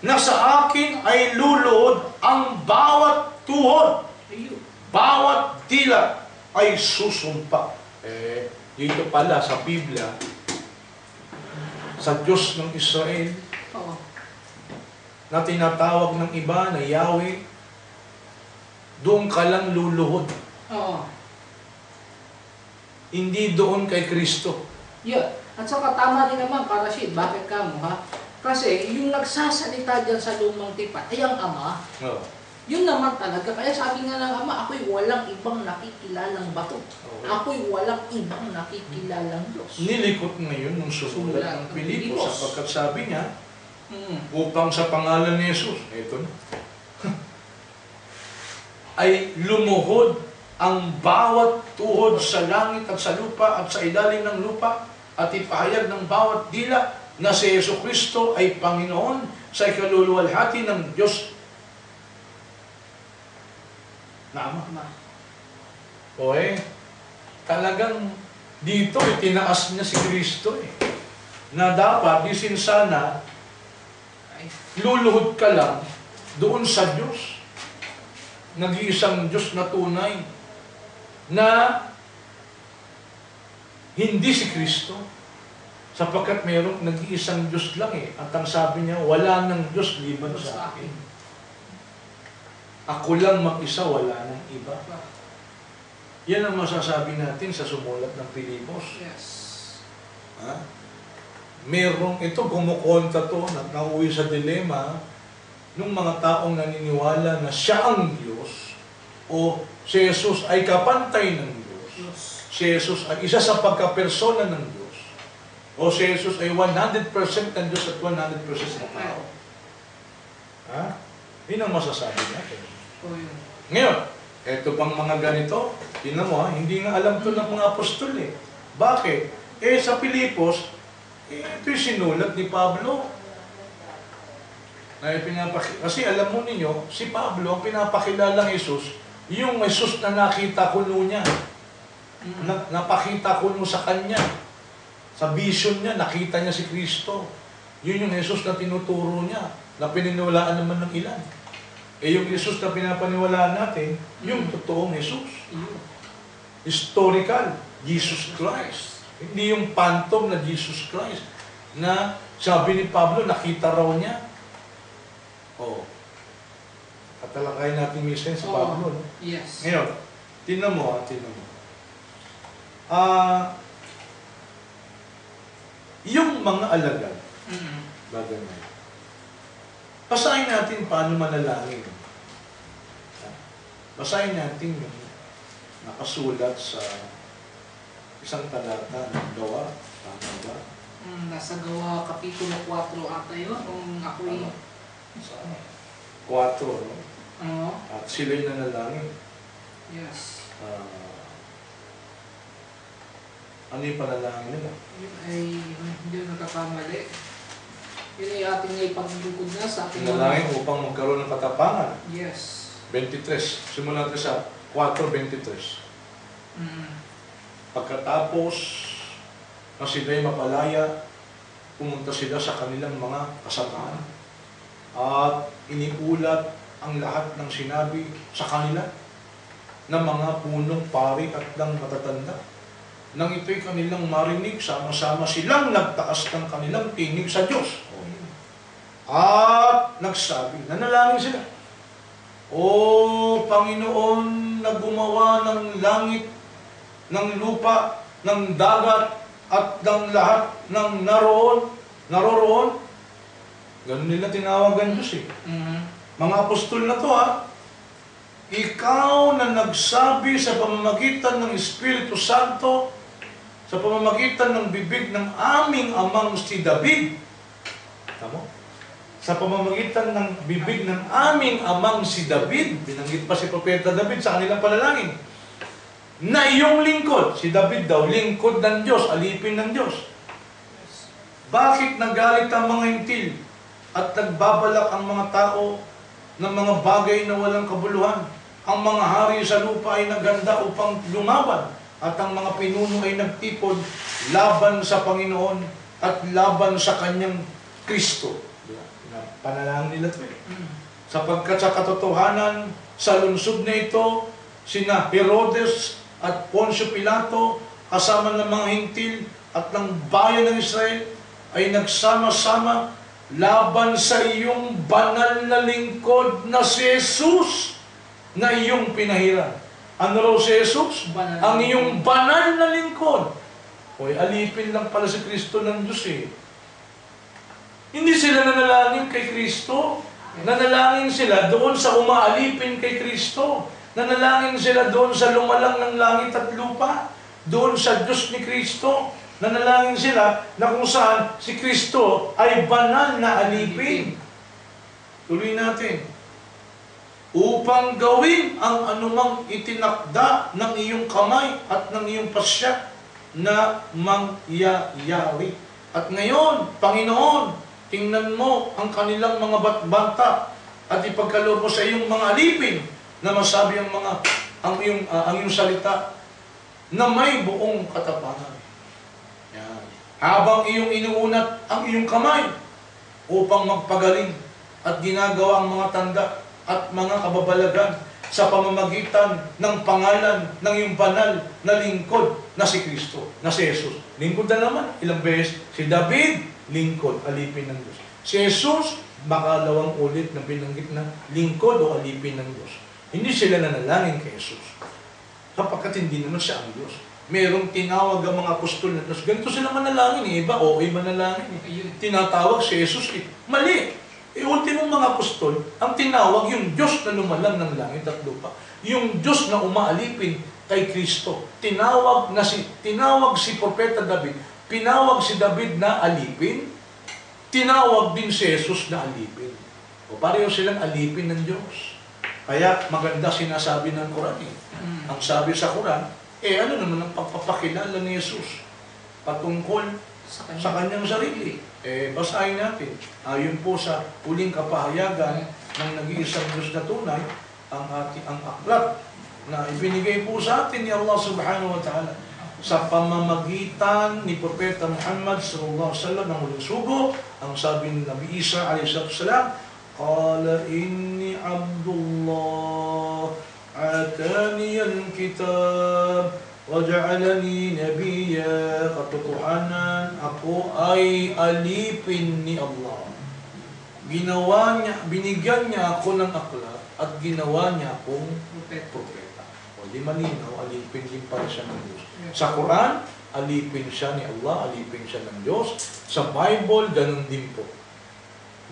na sa akin ay luluhod ang bawat tuhod, bawat dila ay susumpa. Dito pala sa Biblia, sa Diyos ng Israel, na tinatawag ng iba na Yahweh, doon ka lang luluhod. Hindi doon kay Kristo. Yeah. At saka tama din naman, Karashid, bakit ka mo, ha? Kasi yung nagsasalita dyan sa lumang tipan ay ang Ama. Yun naman talaga. Kaya sabi nga ng Ama, ako'y walang ibang nakikilalang bato. Ako'y walang ibang nakikilalang Diyos. Nilikot ngayon ng sumulat ng Pilipos sapagkat sabi niya, upang sa pangalan ni Jesus, ito na, ay lumuhod ang bawat tuhod sa langit at sa lupa at sa ilalim ng lupa at ipahayag ng bawat dila na si Jesucristo ay Panginoon sa ikaluluwalhati ng Diyos na Ama. Talagang dito itinaas niya si Kristo na dapat disin sana luluhod ka lang doon sa Diyos. Nag-iisang Diyos na tunay na hindi si Kristo, sapagkat mayroong nag-iisang Diyos lang at ang sabi niya, wala ng Diyos liban sa akin. Ako lang mag-isa, wala ng iba. Yan ang masasabi natin sa sumulat ng Pilipos. Yes. Merong ito, gumukonta to, nauwi sa dilema ng mga taong naniniwala na siya ang Diyos o si Jesus ay kapantay ng Diyos. Si Jesus ay isa sa pagkapersona ng Diyos. O si Jesus ay 100% ng Diyos at 100% na tao. Yun ang masasabi natin. Ngayon, eto pang mga ganito, tingnan mo hindi nga alam to ng mga apostol Bakit? Sa Pilipos, ito'y sinulat ni Pablo. Kasi alam mo ninyo, si Pablo, ang pinapakilalang Jesus, yung Jesus na nakita ko niya. Napakita ko sa kanya. Sa vision niya, nakita niya si Kristo. Yun yung Jesus na tinuturo niya, na pininiwalaan naman ng ilan. Yung Jesus na pinapaniwalaan natin, yung totoong Jesus. Historical, Jesus Christ. Hindi yung phantom na Jesus Christ. Na sabi ni Pablo, nakita raw niya. Katalakayin natin minsan si Pablo. Yes. Ngayon, tingnan mo. Yung mga alagad, bagay na yun. Basahin natin paano manalangin. Basahin natin yung nakasulat sa isang talata ng Gawa. Tama ba? Nasa Gawa, Kapitulo 4 ata yun. Kung ako'y... 4, no? At sila'y nanalangin. Yes. Ano yung panalangin nila? Yun ay hindi nagkakamali. Yun ay ating ipaglugod na sa ating... Nanalangin upang magkaroon ng katapangan. Yes. 23. Simulan natin sa 4:23. Pagkatapos na sila'y mapalaya, pumunta sila sa kanilang mga kasamahan at iniulat ang lahat ng sinabi sa kanila ng mga punong pari at ng matatanda nang ito'y kanilang marinig, sama-sama silang nagtaas ng kanilang tinig sa Diyos. At nagsabi, nanalangin sila, O Panginoon na gumawa ng langit, ng lupa, ng dagat, at ng lahat ng naroroon, ganun nila tinawagan Diyos eh. Mga apostol na to ikaw na nagsabi sa pamamagitan ng Espiritu Santo, sa pamamagitan ng bibig ng aming amang si David. Tama? Sa pamamagitan ng bibig ng aming amang si David, binanggit pa si Propeta David sa kanilang panalangin, na iyong lingkod, si David daw, lingkod ng Diyos, alipin ng Diyos. Bakit nagalit ang mga hintil at nagbabalak ang mga tao ng mga bagay na walang kabuluhan? Ang mga hari sa lupa ay naghanda upang lumaban, at ang mga pinuno ay nagtipon laban sa Panginoon at laban sa kanyang Kristo. Panalangin nila ito. Sapagkat sa katotohanan, sa lungsod na ito, sina Herodes at Poncio Pilato, kasama ng mga hintil at ng bayan ng Israel, ay nagsama-sama laban sa iyong banal na lingkod na si Jesus na iyong pinahiran. Ano raw si Jesus? Ang iyong banal na lingkod. Hoy, alipin lang pala si Kristo ng Diyos eh. Hindi sila nanalangin kay Kristo. Nanalangin sila doon sa umaalipin kay Kristo. Nanalangin sila doon sa lumalang ng langit at lupa. Doon sa Diyos ni Kristo. Nanalangin sila na kung saan si Kristo ay banal na alipin. Tuloy natin. Upang gawin ang anumang itinakda ng iyong kamay at ng iyong pasya na mangyayari. At ngayon, Panginoon, tingnan mo ang kanilang mga banta at ipagkaloob mo sa iyong mga alipin na masabi ang iyong salita na may buong katapangan. Yan. Habang iyong inuunat ang iyong kamay upang magpagaling at ginagawa ang mga tanda at mga kababalagan sa pamamagitan ng pangalan ng iyong banal na lingkod na si Kristo, na si Jesus. Lingkod na naman, ilang beses. Si David, lingkod, alipin ng Diyos. Si Jesus, makalawang ulit na binanggit na lingkod o alipin ng Diyos. Hindi sila nanalangin kay Jesus, kapagkat hindi naman siya ang Diyos. Merong tinawag ang mga apostol na Diyos. Ganito sila manalangin eh. Iba, okay manalangin eh. Tinatawag si Jesus eh. Mali. Ultimong mga apostol, ang tinawag yung Diyos na lumalang ng langit at lupa. Yung Diyos na umaalipin kay Kristo. Tinawag si Propeta David, pinawag si David na alipin, tinawag din si Jesus na alipin. O pareho silang alipin ng Diyos. Kaya maganda sinasabi ng Quran eh. Ang sabi sa Quran, ano naman ang pagpapakilala ni Jesus patungkol sa kanyang sarili. Basahin natin. Ayon po sa huling kapahayagan ng nag-iisang Diyos na tunay, ang aklat na ibinigay po sa atin ni Allah subhanahu wa ta'ala sa pamamagitan ni Propeta Muhammad sallallahu alaihi wasallam ng huling sugo. Ang sabi ni Nabi Isa alaihi salam, Qala inni Abdullah atani al-kitab waja'alani nabiyya, katotohanan ako ay alipin ni Allah. Binigyan niya ako ng aklat at ginawa niya akong propeta. O di malinaw, alipin din pala siya ng Diyos. Sa Quran, alipin siya ni Allah, alipin siya ng Diyos. Sa Bible, ganun din po.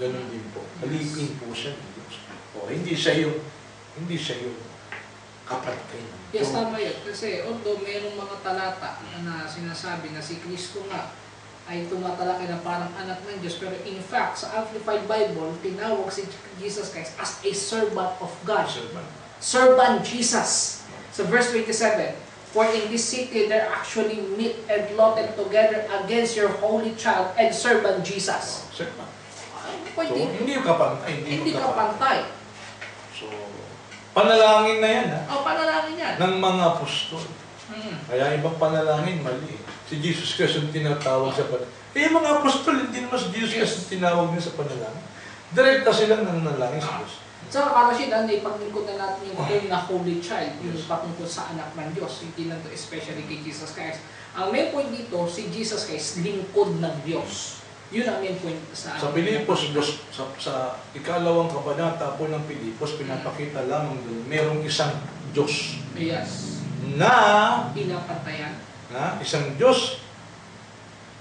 Ganun din po. Alipin po siya ng Diyos. O hindi siya yung kapatid ng Diyos. Yes, tama yun. Kasi although mayroong mga talata na sinasabi na si Kristo nga ay tumatalakay na parang anak ng Diyos, pero in fact, sa Amplified Bible, tinawag si Jesus Christ as a servant of God. Servant Jesus. So verse 27, For in this city there actually meet and plotted together against your holy child and servant Jesus. Servant. Pwede. So, hindi yung kapantay. Hindi kapantay. So, panalangin na yan, Panalangin yan. ng mga apostol. Kaya ibang panalangin, mali. Si Jesus Christ yung tinatawag sa panalangin. Yung mga apostol, hindi naman si Jesus Christ yung tinawag niya sa panalangin. Direkta silang nanalangin sa Diyos. Saka Rashid, ipaglingkod na natin yung term na holy child, yung patungkol sa anak ng Diyos, hindi lang to especially kay Jesus Christ. Ang main point dito, si Jesus Christ, lingkod ng Diyos. Yun ang main point sa Pilipos, sa ikalawang kabanata po ng Pilipos, pinapakita lamang doon, merong isang Diyos. Yes. Na Pinapantayan. Na isang Diyos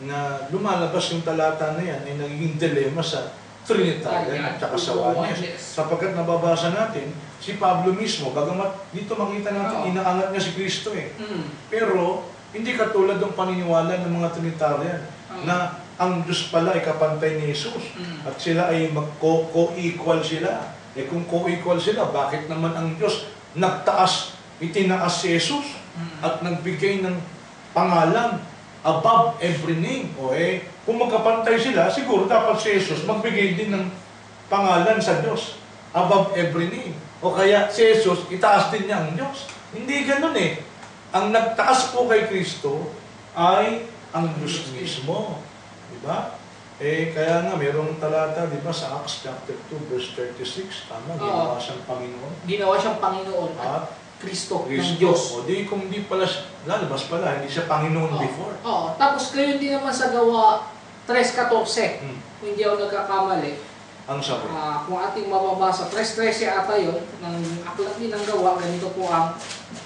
na lumalabas yung talata na yan ay nagiging dilema sa Trinitarian at saka sa Oneness. Sapagkat nababasa natin, si Pablo mismo, bagamat dito makita natin, inaangat niya si Kristo eh. Pero, hindi katulad ng paniniwala ng mga Trinitarian na ang Diyos pala ay kapantay ni Jesus at sila ay co-equal sila. Eh kung co-equal sila, bakit naman ang Diyos itinaas si Jesus at nagbigay ng pangalan above every name? O kung magkapantay sila, siguro dapat si Jesus magbigay din ng pangalan sa Diyos above every name. O kaya si Jesus, itaas din niya ang Diyos. Hindi ganun eh. Ang nagtaas po kay Kristo ay ang Diyos mismo. Diba? Kaya nga, mayroong talata, diba, sa Acts chapter 2, verse 36, tama, ginawa siyang Panginoon. Ginawa siyang Panginoon at Kristo ng Diyos. O di, kung di pala, lalabas pala, hindi siya Panginoon before. Tapos kayo din naman sa gawa 3:14, kung hindi ako nagkakamali. Ang sabi? Kung ating mababasa, 3:13 ata yun, ng aklat din ng gawa, ganito po ang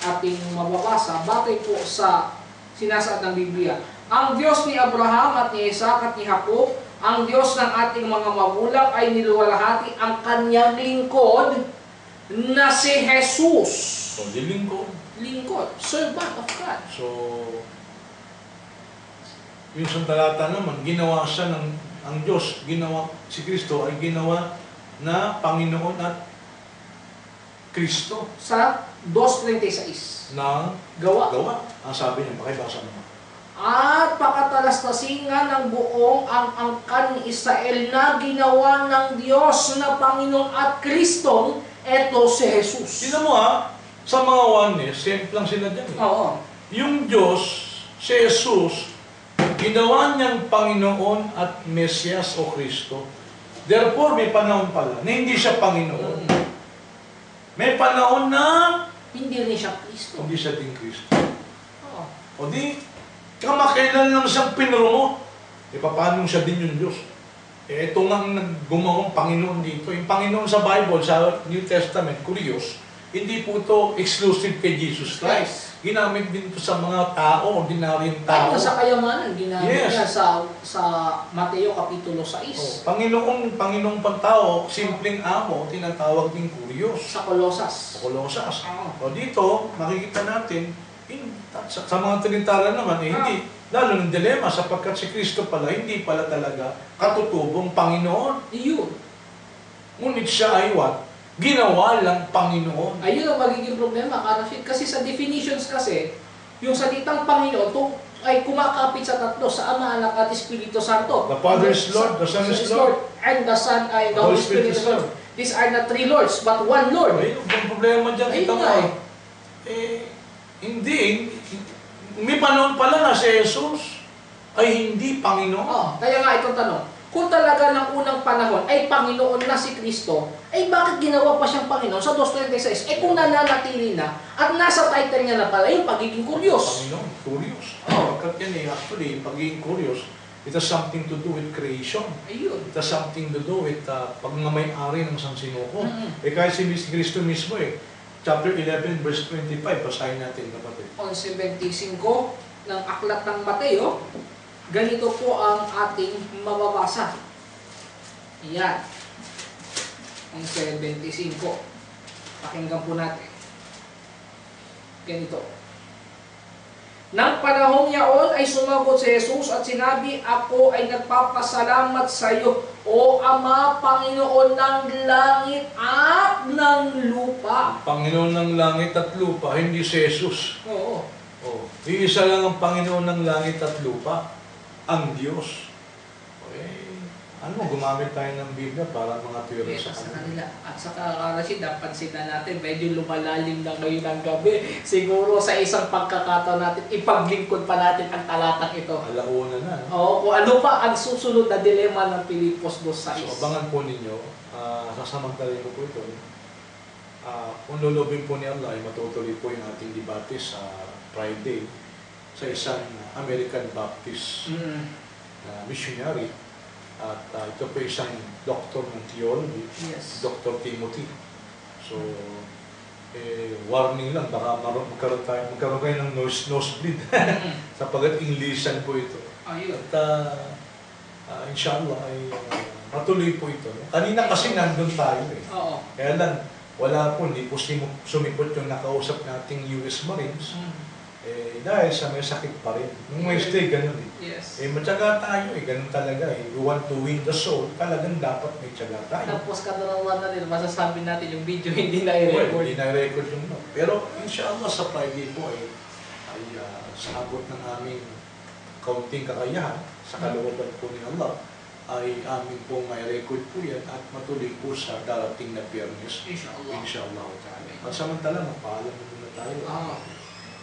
ating mababasa, batay po sa sinasaad ng Biblia. Ang Diyos ni Abraham at ni Isaac at ni Jacob, ang Diyos ng ating mga magulang ay niluwalhati ang kanyang lingkod na si Jesus. So, di lingkod. Lingkod. Servant of God. So, yung sa talata naman, ginawa siya ang Diyos, si Kristo ay ginawa na Panginoon at Kristo. Sa 2:26. Na gawa. Ang sabi niya, pakibasa naman. At pakatalastasingan ng buong ang angkan ni Israel na ginawa ng Diyos na Panginoon at Kristong, eto si Jesus. Sino mo sa mga Oneness, same lang sila dyan. Oo. Yung Diyos, si Jesus, ginawa niyang Panginoon at Mesias o Kristo. Therefore, may panahon pala na hindi siya Panginoon. May panahon na hindi rin siya Kristo. Hindi siya din Kristo. Oo. O di, kamakailan lang siyang pinromo. Paano siya din yung Diyos? Ito nga ang gumawang Panginoon dito. Yung Panginoon sa Bible, sa New Testament, kurios, hindi po ito exclusive kay Jesus Christ. Ginamit din ito sa mga tao, ordinaryong tao. Kahit sa kayamanan, ginamit niya sa Mateo Kapitulo 6. Panginoong pantao, simpleng amo, tinatawag din kurios. Sa Colosas. O dito, makikita natin, sa mga Trinitarian naman, hindi. Lalo ng dilema sapagkat si Kristo pala, hindi pala talaga katutubong Panginoon. Iyon. Ngunit siya ay what? Ginawa lang Panginoon. Ayun ang magiging problema, Karashid. Kasi sa definitions kasi, yung salitang Panginoon, ay kumakapit sa tatlo, sa Ama, Anak at Espiritu Santo. The Father is Lord, the Son is Lord, and the Son ay the Holy Spirit is Lord. These are not three Lords, but one Lord. Ayun, ang problema dyan, kita mo hindi. May panahon pala na si Jesus ay hindi Panginoon. Kaya nga itong tanong, kung talaga ng unang panahon ay Panginoon na si Kristo, ay bakit ginawa pa siyang Panginoon sa 2:26? Kung nananatili na at nasa title niya na pala yung pagiging kuryos. Panginoon, curious. Pagkat yan actually, pagiging curious, it has something to do with creation. Ayun. It has something to do with pagmamay-ari ng sansinuko. Kahit si Kristo mismo chapter 11, verse 25, basahin natin, kapatid. 11:25 ng aklat ng Mateo, ganito po ang ating mababasa. Yan. 11:25. Pakinggan po natin. Ganito. Nang panahong yaon ay sumagot si Jesus at sinabi, ako ay nagpapasalamat sa iyo, O Ama, Panginoon ng langit at ng lupa. Panginoon ng langit at lupa, hindi si Jesus. Oo. Iisa lang ang Panginoon ng langit at lupa, ang Diyos. Gumamit tayo ng Biblia para mga teorya sa kanila. At saka, Rashid, napansin na natin, medyo lumalalim na ngayon ng gabi. Siguro sa isang pagkakataon natin, ipaglingkod pa natin ang talatang ito. Alauna na. Oo, kung ano pa ang susunod na dilema ng Pilipos 2:6. So, abangan po ninyo, sasamantalin ko po ito. kung lulubin po ni Allah ay matutuloy po yung ating debate sa Friday sa isang American Baptist missionary. At ito po isang doctor ng theology, Yes. Dr. Timothy. So, warning lang, baka magkaroon kayo ng nosebleed sapagkat Englishan po ito. Ayun. At inshallah ay matuloy po ito. Kanina kasi nandun tayo eh. Oo. Kaya lang, wala po, hindi po sumipot yung nakausap nating US Marines. Dahil sa may sakit pa rin. Nung Wednesday, ganun eh. Yes. Matyaga tayo eh, ganun talaga eh. You want to win the soul, talagang dapat may tyaga tayo. Tapos kadalawan na din, masasabi natin yung video hindi na Well, i-record. hindi na-record yung no. Pero inshallah sa Friday po ay sa abot ng aming kaunting kakayahan, sa kalooban po ni Allah, ay amin pong may record po yan at matuloy po sa darating na Biyernes. Inshallah. Inshallah ta'ala. At samantala, magpaalam muna tayo.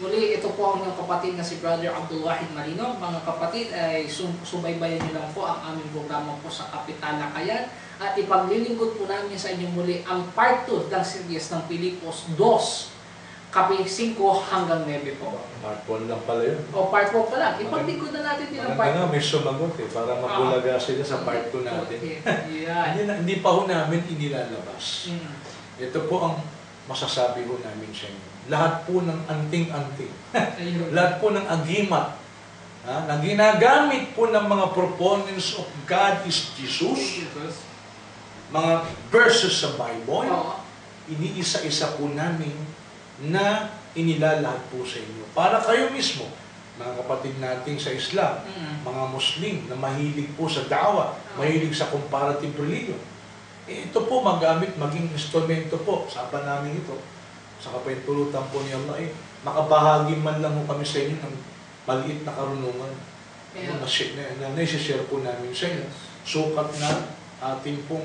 Muli, ito po ang inyong kapatid na si Brother Abdul Wahid Marino. Mga kapatid, ay subaybayan niyo lang po ang aming programa po sa Kapital Lakayan. At ipaglilingkod po namin sa inyo muli ang part 2 ng series ng Pilipos 2, Kapi 5 hanggang 9 po. Part 1 lang pala yun. O part 1 pa lang. Ipaglingkod na natin din ang part 2. Nga, may sumagot eh, para mabulaga sila sa part 2 natin. Yan. Hindi pa ho namin inilalabas. Ito po ang masasabi ho namin sa inyo. Lahat po ng anting-anting, lahat po ng agimat, na ginagamit po ng mga proponents of God is Jesus, mga verses sa Bible, iniisa-isa po namin na inilalahad po sa inyo. Para kayo mismo, mga kapatid natin sa Islam, mga Muslim na mahilig po sa da'wa, mahilig sa comparative religion. Ito po magamit maging instrumento po, sabi namin ito, sa kapahintulutan po ni Allah, makabahagi man lang po kami sa inyo ng maliit na karunungan. Na naisishare po namin sa inyo. Sukat na ating pong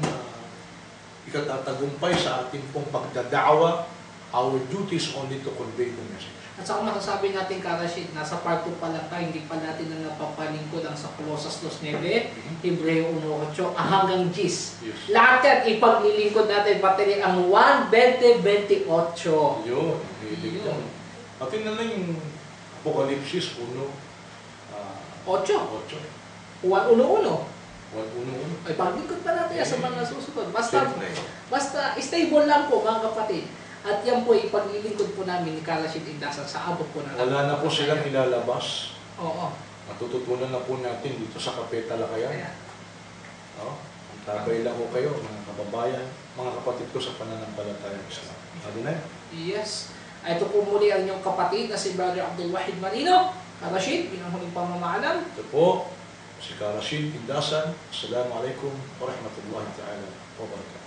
ikatatagumpay sa ating pong pagdadawa. Our duty is only to convey the message. At saka masasabi natin, Karashid, nasa part 2 pa lang tayo, hindi pa natin na napapalingkod ang sa Colossus 2.9, Hebreo 1.8, hanggang Gis. Yes. Lahat yan, ipaglilingkod natin, pati ang 1.20.28. Yun, hilig yan. Pati na lang yung Apokalipsis 1, 8. 8. 1.1.1. 1:1. Ay, paglingkod pa natin yan sa mga susunod. Basta stable lang po, mga kapatid. At yan po, ipaglilingkod po namin ni Karashid Indasan sa abot po na Wala na po silang ilalabas. Oo. Matututunan na po natin dito sa Kapital Lakayan. Ang tabay lang po kayo, mga kababayan, mga kapatid ko sa pananampalatayang Islam. Ano na? Yes. Ito po muli ang inyong kapatid na si Brother Abdul Wahid Marino. Karashid, pinanghuling pamamaalam. Ito po, si Karashid Indasan. Assalamualaikum warahmatullahi ta'ala wabarakatuh.